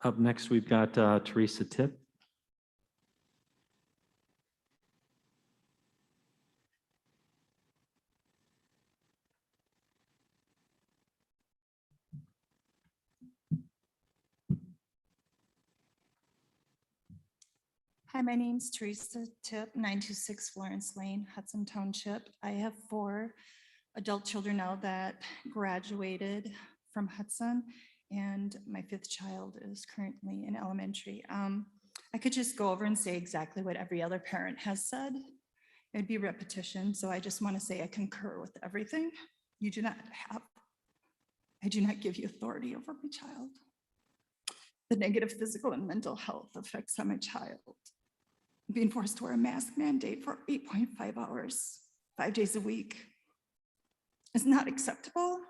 A: Up next, we've got Theresa Tip.
V: Hi, my name's Theresa Tip, 926 Florence Lane, Hudson Township. I have 4 adult children now that graduated from Hudson, and my 5th child is currently in elementary. I could just go over and say exactly what every other parent has said. It'd be repetition, so I just want to say I concur with everything. I do not give you authority over my child. The negative physical and mental health effects on my child. Being forced to wear a mask mandate for 8.5 hours, 5 days a week is not acceptable.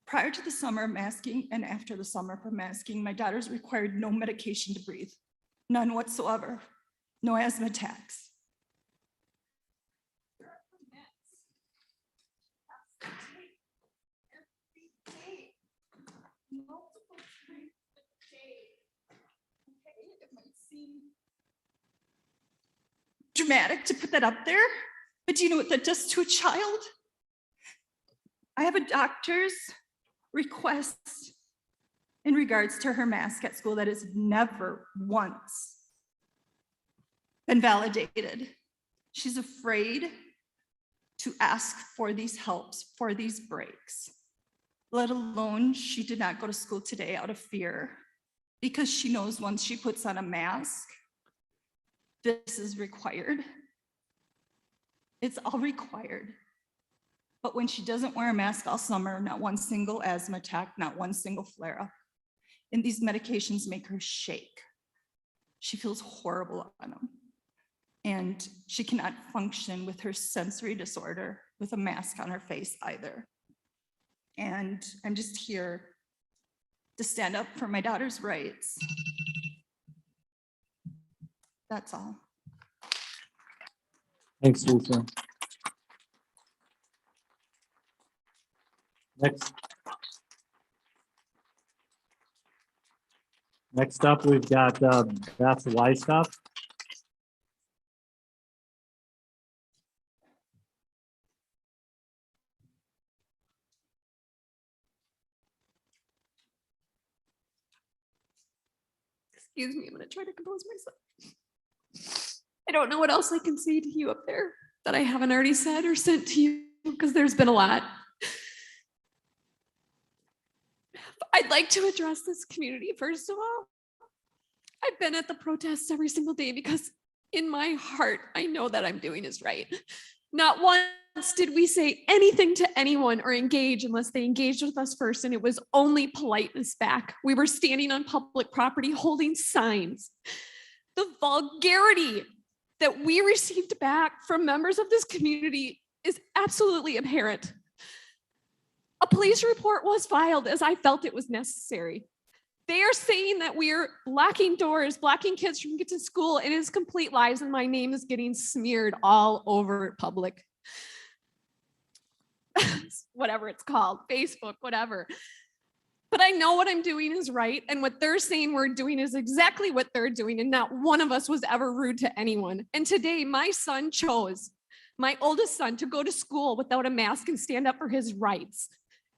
V: Prior to the summer masking and after the summer for masking, my daughters required no medication to breathe, none whatsoever, no asthma attacks. Dramatic to put that up there, but do you know what that does to a child? I have a doctor's request in regards to her mask at school that has never once been validated. She's afraid to ask for these helps, for these breaks, let alone she did not go to school today out of fear because she knows once she puts on a mask, this is required. It's all required. But when she doesn't wear a mask all summer, not one single asthma attack, not one single flare-up. And these medications make her shake. She feels horrible on them. And she cannot function with her sensory disorder with a mask on her face either. And I'm just here to stand up for my daughter's rights. That's all.
A: Thanks, Lisa. Next up, we've got Beth Weiskopf.
C: Excuse me, I'm gonna try to compose myself. I don't know what else I can say to you up there that I haven't already said or sent to you because there's been a lot. I'd like to address this community first of all. I've been at the protests every single day because in my heart, I know that I'm doing is right. Not once did we say anything to anyone or engage unless they engaged with us first, and it was only politeness back. We were standing on public property holding signs. The vulgarity that we received back from members of this community is absolutely apparent. A police report was filed as I felt it was necessary. They are saying that we're blocking doors, blocking kids from getting to school. It is complete lies, and my name is getting smeared all over public. Whatever it's called, Facebook, whatever. But I know what I'm doing is right, and what they're saying we're doing is exactly what they're doing, and not one of us was ever rude to anyone. And today, my son chose, my oldest son, to go to school without a mask and stand up for his rights.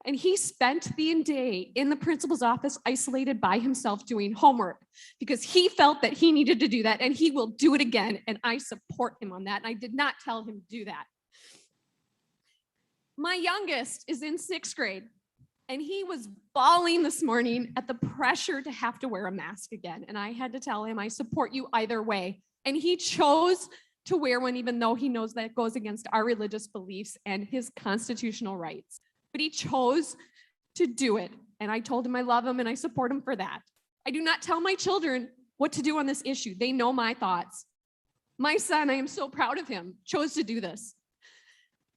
C: And he spent the day in the principal's office isolated by himself doing homework because he felt that he needed to do that, and he will do it again. And I support him on that. And I did not tell him to do that. My youngest is in 6th grade, and he was bawling this morning at the pressure to have to wear a mask again. And I had to tell him, I support you either way. And he chose to wear one, even though he knows that it goes against our religious beliefs and his constitutional rights. But he chose to do it. And I told him I love him and I support him for that. I do not tell my children what to do on this issue. They know my thoughts. My son, I am so proud of him, chose to do this.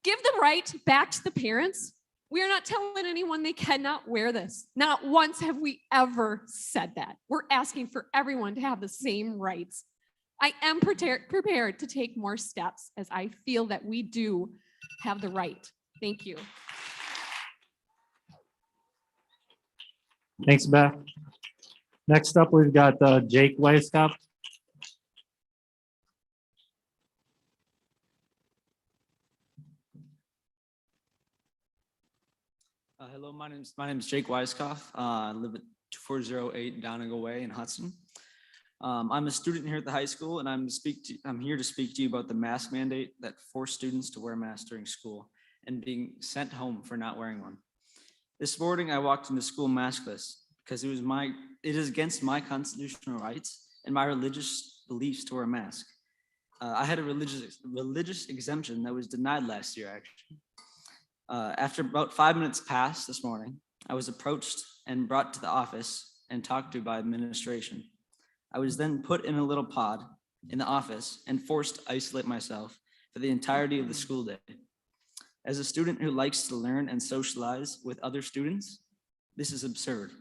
C: Give the right back to the parents. We are not telling anyone they cannot wear this. Not once have we ever said that. We're asking for everyone to have the same rights. I am prepared to take more steps as I feel that we do have the right. Thank you.
A: Thanks, Beth. Next up, we've got Jake Weiskopf.
D: Hello, my name's Jake Weiskopf. I live at 2408 Donegal Way in Hudson. I'm a student here at the high school, and I'm here to speak to you about the mask mandate that forced students to wear masks during school and being sent home for not wearing one. This morning, I walked into school maskless because it is against my constitutional rights and my religious beliefs to wear a mask. I had a religious exemption that was denied last year, actually. After about 5 minutes passed this morning, I was approached and brought to the office and talked to by administration. I was then put in a little pod in the office and forced to isolate myself for the entirety of the school day. As a student who likes to learn and socialize with other students, this is absurd.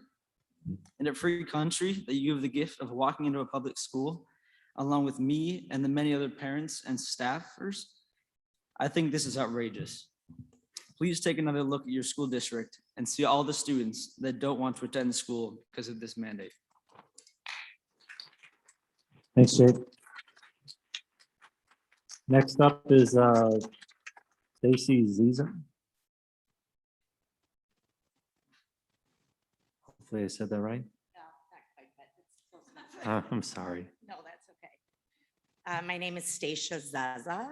D: In a free country that you have the gift of walking into a public school, along with me and the many other parents and staffers, I think this is outrageous. Please take another look at your school district and see all the students that don't want to attend school because of this mandate.
A: Thanks, Jake. Next up is Stacy Ziza. Hopefully I said that right. I'm sorry.
W: No, that's okay. My name is Stacia Zaza.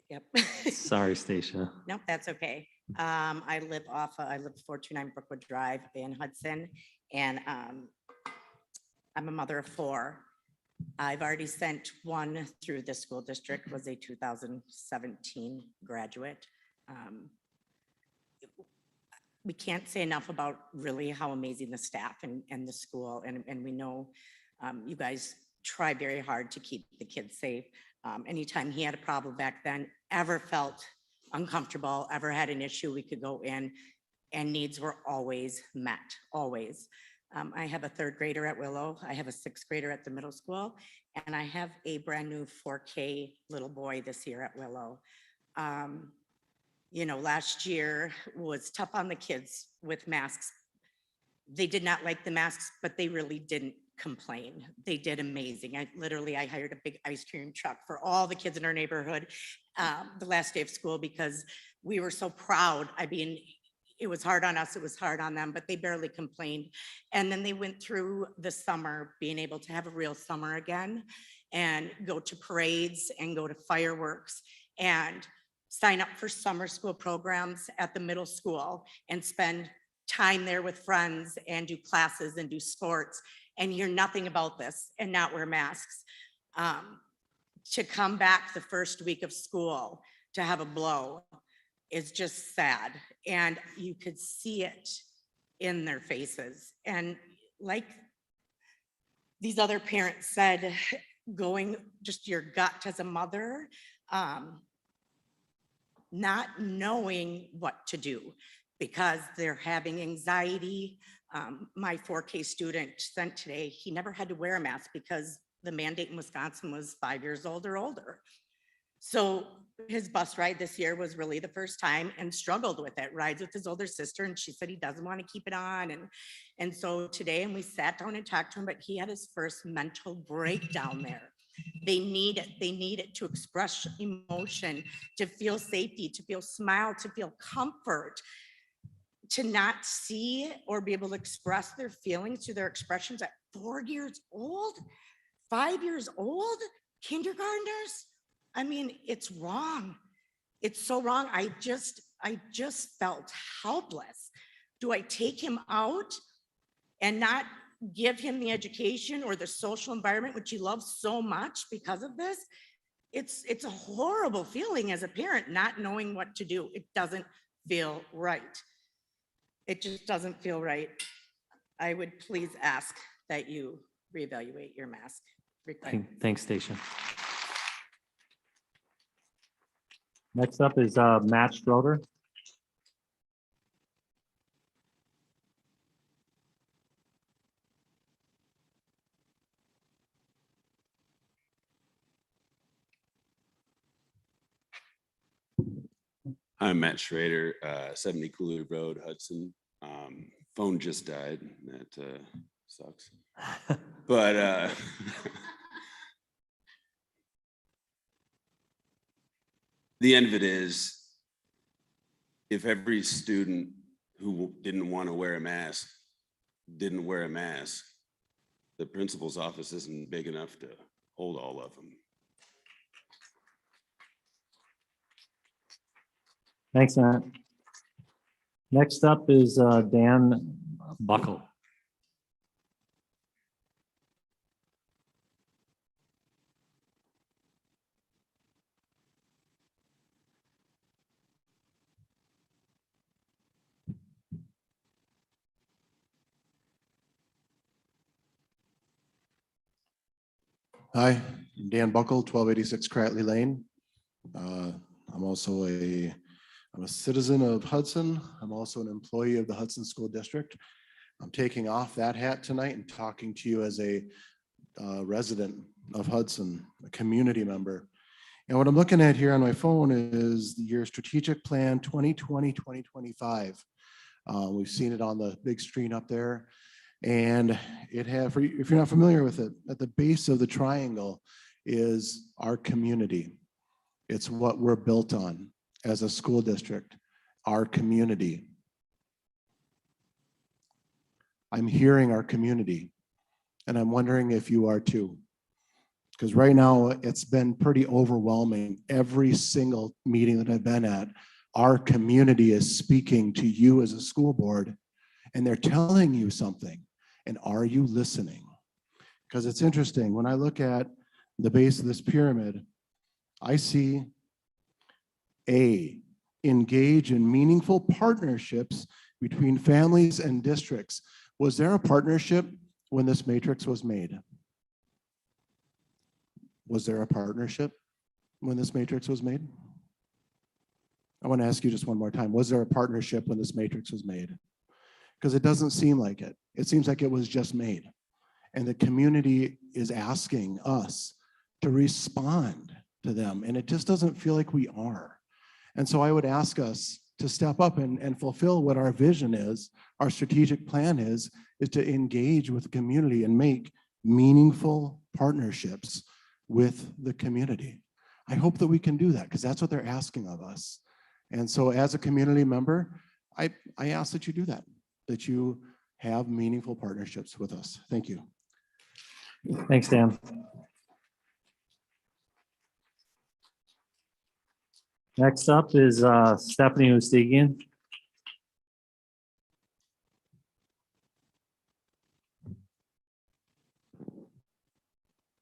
W: Yep.
A: Sorry, Stacia.
W: Nope, that's okay. I live 429 Brookwood Drive in Hudson, and I'm a mother of 4. I've already sent one through the school district, was a 2017 graduate. We can't say enough about really how amazing the staff and the school, and we know you guys try very hard to keep the kids safe. Anytime he had a problem back then, ever felt uncomfortable, ever had an issue, we could go in, and needs were always met, always. I have a 3rd grader at Willow. I have a 6th grader at the middle school, and I have a brand new 4K little boy this year at Willow. You know, last year was tough on the kids with masks. They did not like the masks, but they really didn't complain. They did amazing. I hired a big ice cream truck for all the kids in our neighborhood the last day of school because we were so proud. I mean, it was hard on us, it was hard on them, but they barely complained. And then they went through the summer, being able to have a real summer again and go to parades and go to fireworks and sign up for summer school programs at the middle school and spend time there with friends and do classes and do sports and hear nothing about this and not wear masks. To come back the first week of school to have a blow is just sad. And you could see it in their faces. And like these other parents said, going just your gut as a mother, not knowing what to do because they're having anxiety. My 4K student sent today, he never had to wear a mask because the mandate in Wisconsin was 5 years old or older. So his bus ride this year was really the first time and struggled with it, rides with his older sister. And she said he doesn't want to keep it on. And so today, and we sat down and talked to him, but he had his first mental breakdown there. They need it to express emotion, to feel safety, to feel smile, to feel comfort, to not see or be able to express their feelings through their expressions at 4 years old, 5 years old, kindergartners. I mean, it's wrong. It's so wrong. I just felt helpless. Do I take him out and not give him the education or the social environment, which he loves so much because of this? It's a horrible feeling as a parent, not knowing what to do. It doesn't feel right. It just doesn't feel right. I would please ask that you reevaluate your mask requirements.
A: Thanks, Stacia. Next up is Matt Stroder.
E: I'm Matt Schrader, 70 Cooler Road, Hudson. Phone just died. That sucks. But the end of it is, if every student who didn't want to wear a mask didn't wear a mask, the principal's office isn't big enough to hold all of them.
A: Thanks, Matt. Next up is Dan Buckle.
F: Hi, I'm Dan Buckle, 1286 Cratley Lane. I'm also I'm a citizen of Hudson. I'm also an employee of the Hudson School District. I'm taking off that hat tonight and talking to you as a resident of Hudson, a community member. And what I'm looking at here on my phone is your strategic plan 2020-2025. We've seen it on the big screen up there. And it have, if you're not familiar with it, at the base of the triangle is our community. It's what we're built on as a school district, our community. I'm hearing our community, and I'm wondering if you are too. Because right now it's been pretty overwhelming. Every single meeting that I've been at, our community is speaking to you as a school board, and they're telling you something. And are you listening? Because it's interesting, when I look at the base of this pyramid, I see A, engage in meaningful partnerships between families and districts. Was there a partnership when this matrix was made? Was there a partnership when this matrix was made? I want to ask you just one more time. Was there a partnership when this matrix was made? Because it doesn't seem like it. It seems like it was just made. And the community is asking us to respond to them. And it just doesn't feel like we are. And so I would ask us to step up and fulfill what our vision is, our strategic plan is to engage with the community and make meaningful partnerships with the community. I hope that we can do that because that's what they're asking of us. And so as a community member, I ask that you do that you have meaningful partnerships with us. Thank you.
A: Thanks, Dan. Next up is Stephanie Ustigian.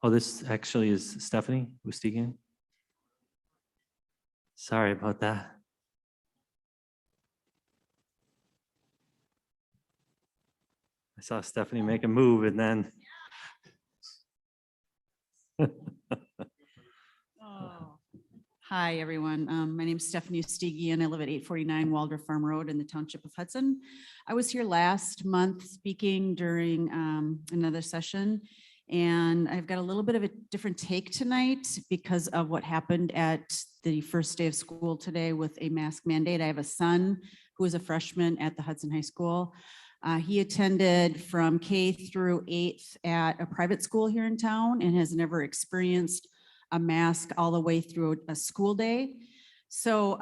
A: Oh, this actually is Stephanie Ustigian. Sorry about that. I saw Stephanie make a move and then.
G: Hi, everyone. My name is Stephanie Stege, and I live at 849 Waldorf Farm Road in the Township of Hudson. I was here last month speaking during another session, and I've got a little bit of a different take tonight because of what happened at the first day of school today with a mask mandate. I have a son who is a freshman at the Hudson High School. He attended from K through 8th at a private school here in town and has never experienced a mask all the way through a school day. So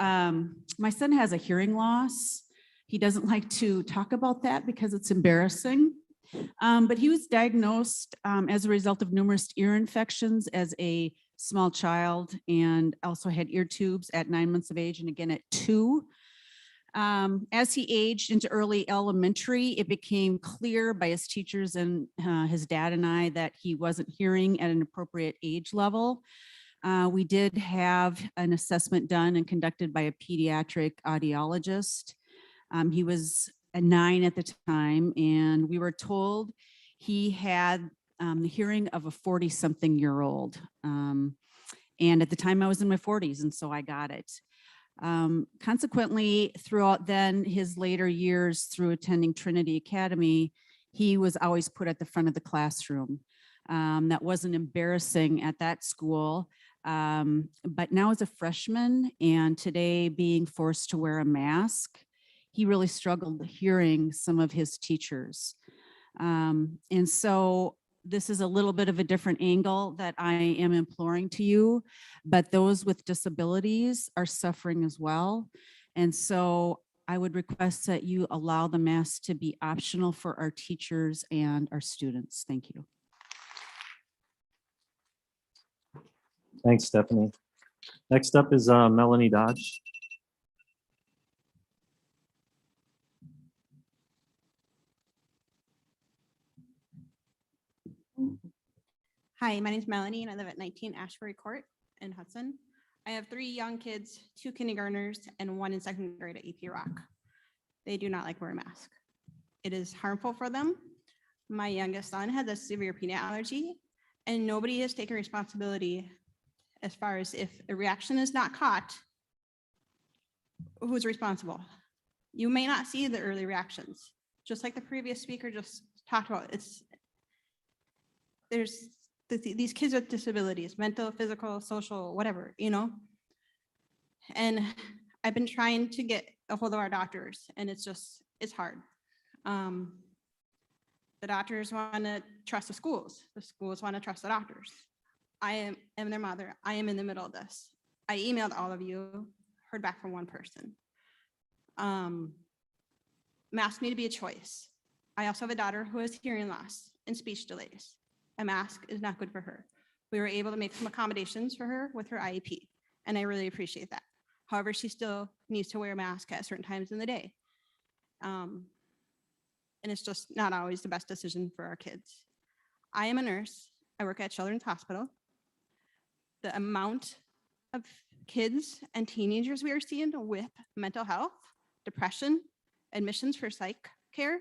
G: my son has a hearing loss. He doesn't like to talk about that because it's embarrassing. But he was diagnosed as a result of numerous ear infections as a small child and also had ear tubes at 9 months of age and again at 2. As he aged into early elementary, it became clear by his teachers and his dad and I that he wasn't hearing at an appropriate age level. We did have an assessment done and conducted by a pediatric audiologist. He was a 9 at the time, and we were told he had the hearing of a 40-something-year-old. And at the time I was in my 40s, and so I got it. Consequently, throughout then his later years through attending Trinity Academy, he was always put at the front of the classroom. That wasn't embarrassing at that school, but now as a freshman and today being forced to wear a mask, he really struggled hearing some of his teachers. And so this is a little bit of a different angle that I am imploring to you, but those with disabilities are suffering as well. And so I would request that you allow the mask to be optional for our teachers and our students. Thank you.
A: Thanks, Stephanie. Next up is Melanie Dodge.
H: Hi, my name is Melanie and I live at 19 Ashbury Court in Hudson. I have 3 young kids, 2 kindergartners, and 1 in 2nd grade at EP Rock. They do not like wearing a mask. It is harmful for them. My youngest son has a severe peanut allergy, and nobody has taken responsibility as far as if a reaction is not caught, who's responsible? You may not see the early reactions. Just like the previous speaker just talked about, there's these kids with disabilities, mental, physical, social, whatever, you know? And I've been trying to get a hold of our doctors, and it's hard. The doctors want to trust the schools want to trust the doctors. I am their mother. I am in the middle of this. I emailed all of you, heard back from 1 person. Masks need to be a choice. I also have a daughter who has hearing loss and speech delays. A mask is not good for her. We were able to make some accommodations for her with her IEP, and I really appreciate that. However, she still needs to wear a mask at certain times in the day. And it's just not always the best decision for our kids. I am a nurse. I work at Children's Hospital. The amount of kids and teenagers we are seeing with mental health, depression, admissions for psych care,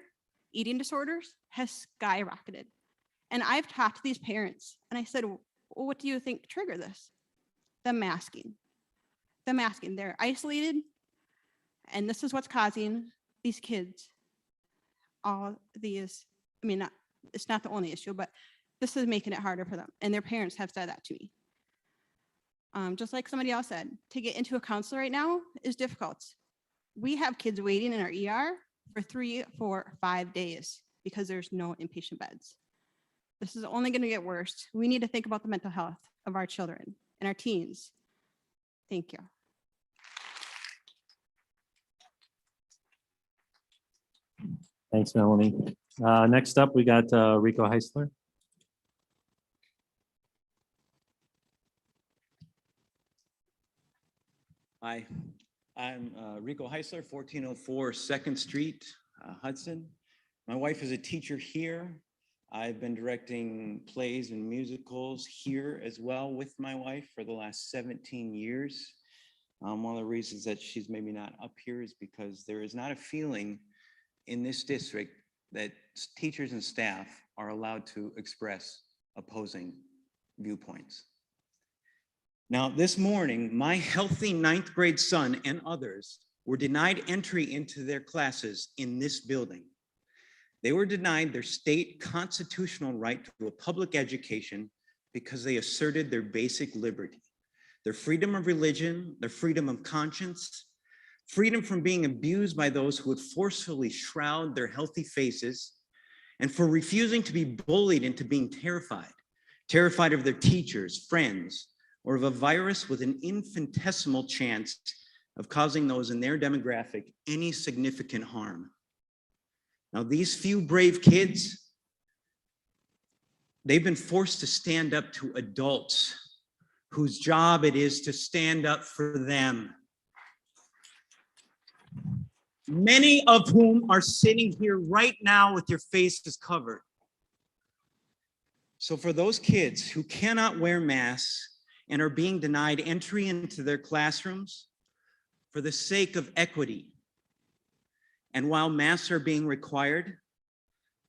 H: eating disorders has skyrocketed. And I've talked to these parents and I said, well, what do you think triggered this? The masking. They're isolated, and this is what's causing these kids all these, it's not the only issue, but this is making it harder for them. And their parents have said that to me. Just like somebody else said, to get into a counselor right now is difficult. We have kids waiting in our ER for 3, 4, 5 days because there's no inpatient beds. This is only going to get worse. We need to think about the mental health of our children and our teens. Thank you.
A: Thanks, Melanie. Next up, we got Rico Heisler.
I: Hi, I'm Rico Heisler, 1404 2nd Street, Hudson. My wife is a teacher here. I've been directing plays and musicals here as well with my wife for the last 17 years. One of the reasons that she's maybe not up here is because there is not a feeling in this district that teachers and staff are allowed to express opposing viewpoints. Now, this morning, my healthy 9th grade son and others were denied entry into their classes in this building. They were denied their state constitutional right to a public education because they asserted their basic liberty, their freedom of religion, their freedom of conscience, freedom from being abused by those who would forcefully shroud their healthy faces, and for refusing to be bullied into being terrified of their teachers, friends, or of a virus with an infinitesimal chance of causing those in their demographic any significant harm. Now, these few brave kids, they've been forced to stand up to adults whose job it is to stand up for them. Many of whom are sitting here right now with their faces covered. So for those kids who cannot wear masks and are being denied entry into their classrooms, for the sake of equity, and while masks are being required,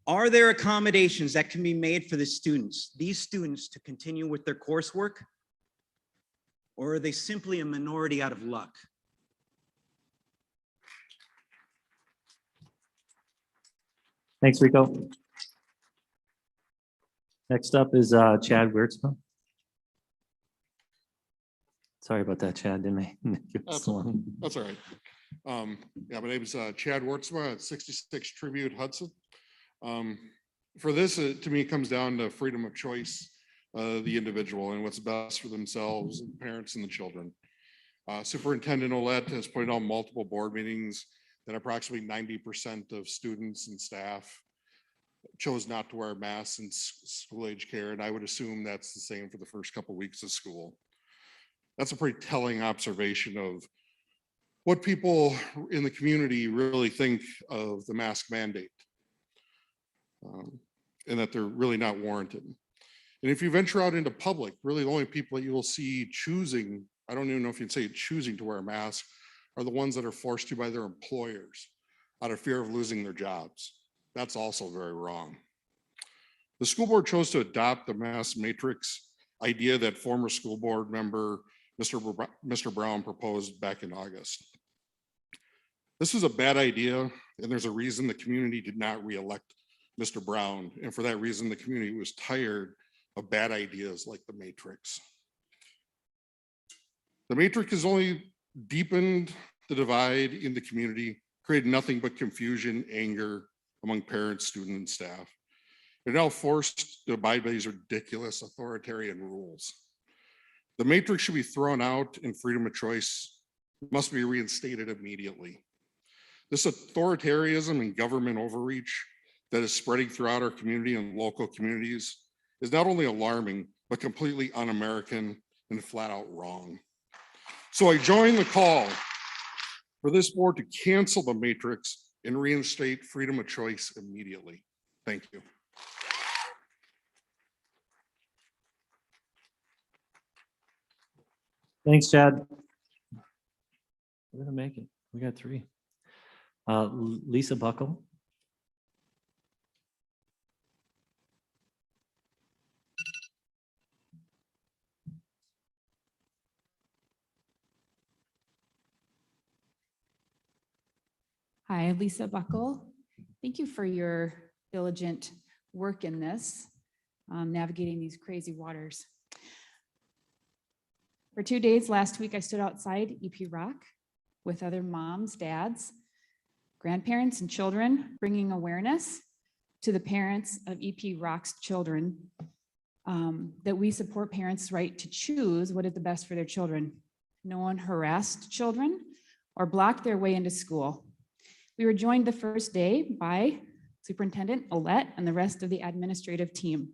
I: are there accommodations that can be made for these students to continue with their coursework? Or are they simply a minority out of luck?
A: Thanks, Rico. Next up is Chad Wiertzma. Sorry about that, Chad. Didn't I make it
J: That's
A: so long?
J: all right. Yeah, my name is Chad Wiertzma at 66 Tribute Hudson. For this, to me, it comes down to freedom of choice, the individual and what's best for themselves, and parents and the children. Superintendent Olet has pointed out multiple board meetings that approximately 90% of students and staff chose not to wear masks in school-age care, and I would assume that's the same for the first couple of weeks of school. That's a pretty telling observation of what people in the community really think of the mask mandate, and that they're really not warranted. And if you venture out into public, really the only people that you will see choosing, I don't even know if you'd say choosing to wear a mask, are the ones that are forced to by their employers out of fear of losing their jobs. That's also very wrong. The school board chose to adopt the mask matrix idea that former school board member Mr. Brown proposed back in August. This is a bad idea, and there's a reason the community did not re-elect Mr. Brown, and for that reason, the community was tired of bad ideas like the matrix. The matrix has only deepened the divide in the community, created nothing but confusion, anger among parents, students, and staff. They're now forced to abide by these ridiculous authoritarian rules. The matrix should be thrown out and freedom of choice must be reinstated immediately. This authoritarianism and government overreach that is spreading throughout our community and local communities is not only alarming, but completely un-American and flat out wrong. So I join the call for this board to cancel the matrix and reinstate freedom of choice immediately. Thank you.
A: Thanks, Chad. We're gonna make it. We got 3. Lisa Buckle.
K: Hi, Lisa Buckle. Thank you for your diligent work in this, navigating these crazy waters. For 2 days last week, I stood outside EP Rock with other moms, dads, grandparents, and children, bringing awareness to the parents of EP Rock's children that we support parents' right to choose what is the best for their children. No one harassed children or blocked their way into school. We were joined the first day by Superintendent Olet and the rest of the administrative team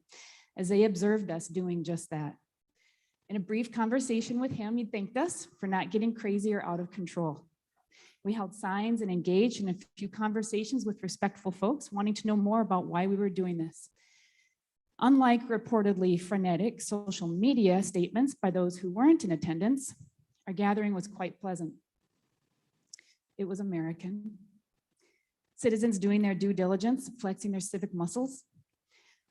K: as they observed us doing just that. In a brief conversation with him, he thanked us for not getting crazy or out of control. We held signs and engaged in a few conversations with respectful folks wanting to know more about why we were doing this. Unlike reportedly frenetic social media statements by those who weren't in attendance, our gathering was quite pleasant. It was American. Citizens doing their due diligence, flexing their civic muscles.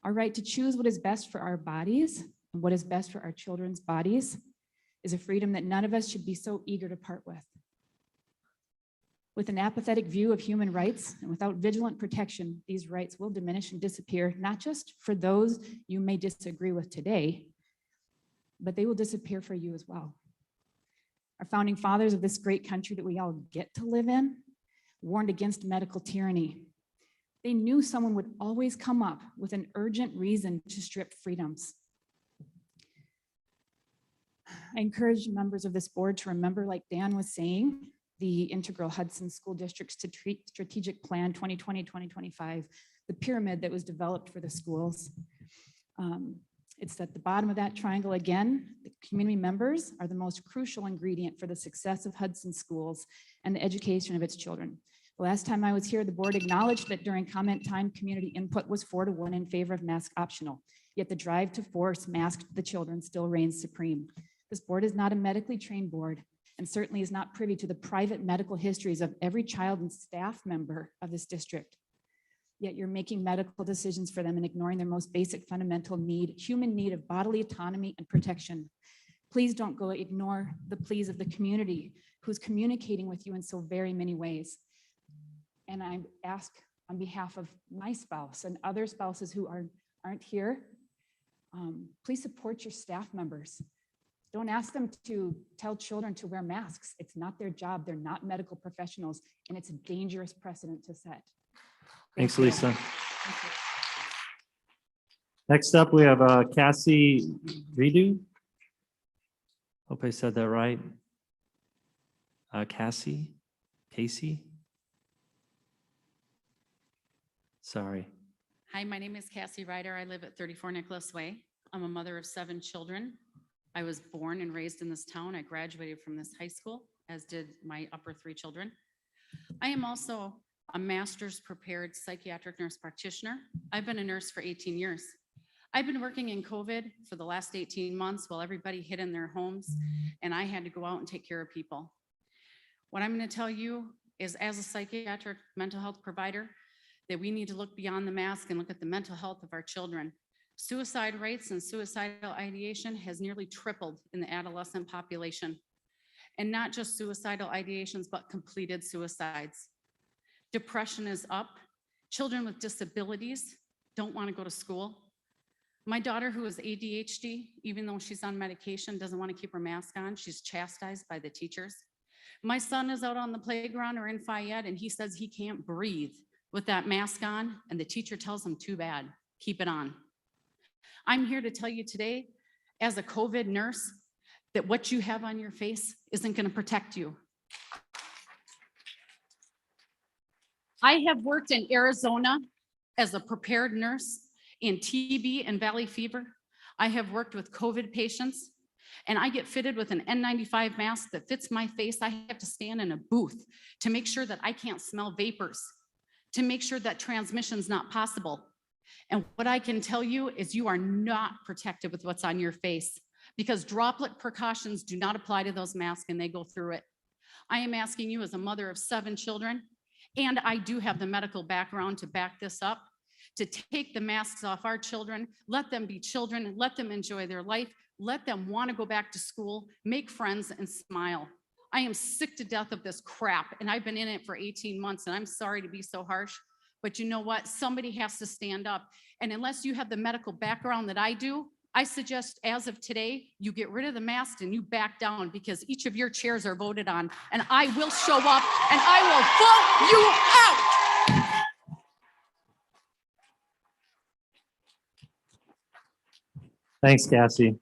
K: Our right to choose what is best for our bodies and what is best for our children's bodies is a freedom that none of us should be so eager to part with. With an apathetic view of human rights and without vigilant protection, these rights will diminish and disappear, not just for those you may disagree with today, but they will disappear for you as well. Our founding fathers of this great country that we all get to live in warned against medical tyranny. They knew someone would always come up with an urgent reason to strip freedoms. I encourage members of this board to remember, like Dan was saying, the integral Hudson School District's strategic plan 2020-2025, the pyramid that was developed for the schools. It's at the bottom of that triangle again. The community members are the most crucial ingredient for the success of Hudson schools and the education of its children. The last time I was here, the board acknowledged that during comment time, community input was 4-1 in favor of mask optional. Yet the drive to force masked the children still reigns supreme. This board is not a medically trained board and certainly is not privy to the private medical histories of every child and staff member of this district. Yet you're making medical decisions for them and ignoring their most basic fundamental need, human need of bodily autonomy and protection. Please don't go ignore the pleas of the community who's communicating with you in so very many ways. And I ask on behalf of my spouse and other spouses who aren't here, please support your staff members. Don't ask them to tell children to wear masks. It's not their job. They're not medical professionals, and it's a dangerous precedent to set.
A: Thanks, Lisa. Next up, we have Cassie Redu. Hope I said that right. Casey? Sorry.
L: Hi, my name is Cassie Ryder. I live at 34 Nicholas Way. I'm a mother of 7 children. I was born and raised in this town. I graduated from this high school, as did my upper 3 children. I am also a master's prepared psychiatric nurse practitioner. I've been a nurse for 18 years. I've been working in COVID for the last 18 months while everybody hid in their homes, and I had to go out and take care of people. What I'm going to tell you is, as a psychiatric mental health provider, that we need to look beyond the mask and look at the mental health of our children. Suicide rates and suicidal ideation has nearly tripled in the adolescent population. And not just suicidal ideations, but completed suicides. Depression is up. Children with disabilities don't want to go to school. My daughter, who has ADHD, even though she's on medication, doesn't want to keep her mask on. She's chastised by the teachers. My son is out on the playground or in Fayette, and he says he can't breathe with that mask on, and the teacher tells him, too bad, keep it on. I'm here to tell you today, as a COVID nurse, that what you have on your face isn't going to protect you. I have worked in Arizona as a prepared nurse in TB and valley fever. I have worked with COVID patients, and I get fitted with an N95 mask that fits my face. I have to stand in a booth to make sure that I can't smell vapors, to make sure that transmission's not possible. And what I can tell you is you are not protected with what's on your face, because droplet precautions do not apply to those masks and they go through it. I am asking you, as a mother of 7 children, and I do have the medical background to back this up, to take the masks off our children, let them be children, let them enjoy their life, let them want to go back to school, make friends, and smile. I am sick to death of this crap, and I've been in it for 18 months, and I'm sorry to be so harsh. But you know what? Somebody has to stand up. And unless you have the medical background that I do, I suggest as of today, you get rid of the mask and you back down because each of your chairs are voted on and I will show up and I will vote you out.
A: Thanks, Cassie.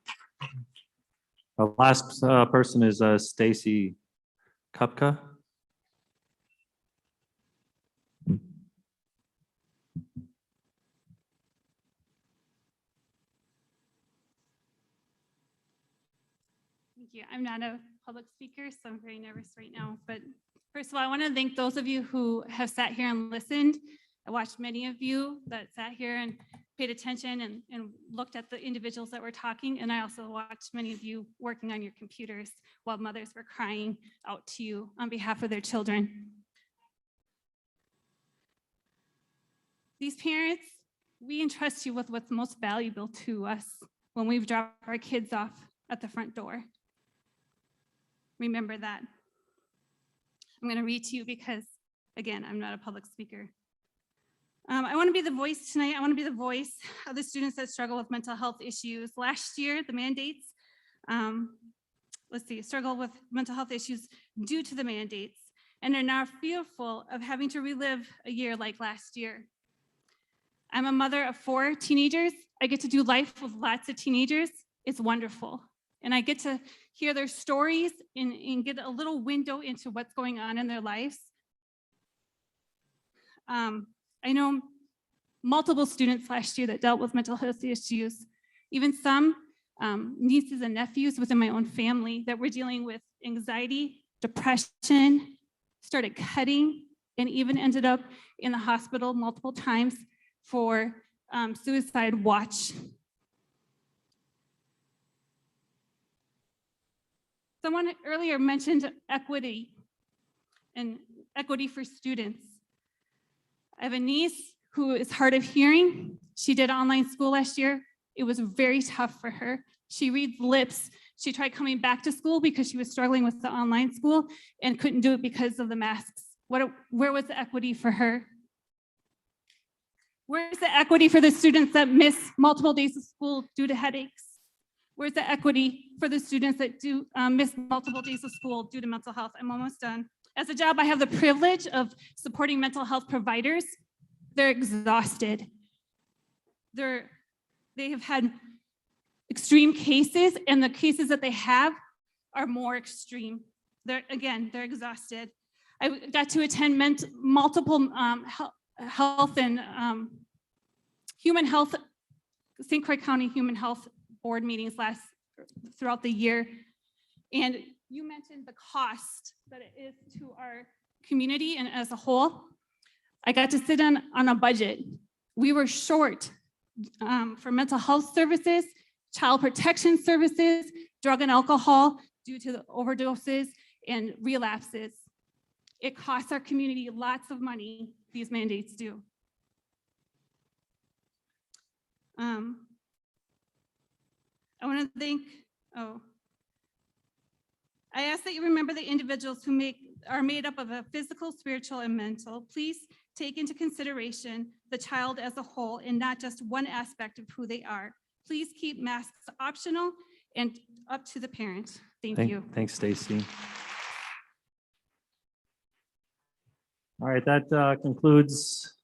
A: The last person is Stacy Kupka.
M: Thank you. I'm not a public speaker, so I'm very nervous right now. But first of all, I want to thank those of you who have sat here and listened. I watched many of you that sat here and paid attention and looked at the individuals that were talking. And I also watched many of you working on your computers while mothers were crying out to you on behalf of their children. These parents, we entrust you with what's most valuable to us when we've dropped our kids off at the front door. Remember that. I'm going to read to you because, again, I'm not a public speaker. I want to be the voice tonight. I want to be the voice of the students that struggle with mental health issues. Last year, the mandates, struggle with mental health issues due to the mandates, and are now fearful of having to relive a year like last year. I'm a mother of 4 teenagers. I get to do life with lots of teenagers. It's wonderful. And I get to hear their stories and get a little window into what's going on in their lives. I know multiple students last year that dealt with mental health issues, even some nieces and nephews within my own family that were dealing with anxiety, depression, started cutting, and even ended up in the hospital multiple times for suicide watch. Someone earlier mentioned equity and equity for students. I have a niece who is hard of hearing. She did online school last year. It was very tough for her. She reads lips. She tried coming back to school because she was struggling with the online school and couldn't do it because of the masks. Where was the equity for her? Where's the equity for the students that miss multiple days of school due to headaches? Where's the equity for the students that do miss multiple days of school due to mental health? I'm almost done. As a job, I have the privilege of supporting mental health providers. They're exhausted. They have had extreme cases, and the cases that they have are more extreme. They're exhausted. I got to attend multiple health and human health, St. Croix County Human Health Board meetings throughout the year. And you mentioned the cost that it is to our community and as a whole. I got to sit on a budget. We were short for mental health services, child protection services, drug and alcohol due to the overdoses and relapses. It costs our community lots of money, these mandates do. I want to thank, I ask that you remember the individuals who are made up of a physical, spiritual, and mental. Please take into consideration the child as a whole and not just one aspect of who they are. Please keep masks optional and up to the parent. Thank you.
A: Thanks, Stacy. All right, that concludes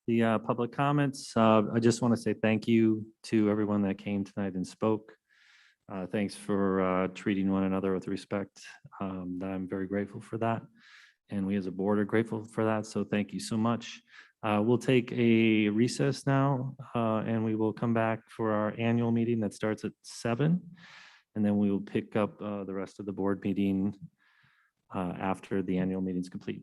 A: the public comments. I just want to say thank you to everyone that came tonight and spoke. Thanks for treating one another with respect. I'm very grateful for that. And we as a board are grateful for that. So thank you so much. We'll take a recess now and we will come back for our annual meeting that starts at 7. And then we will pick up the rest of the board meeting after the annual meeting is complete.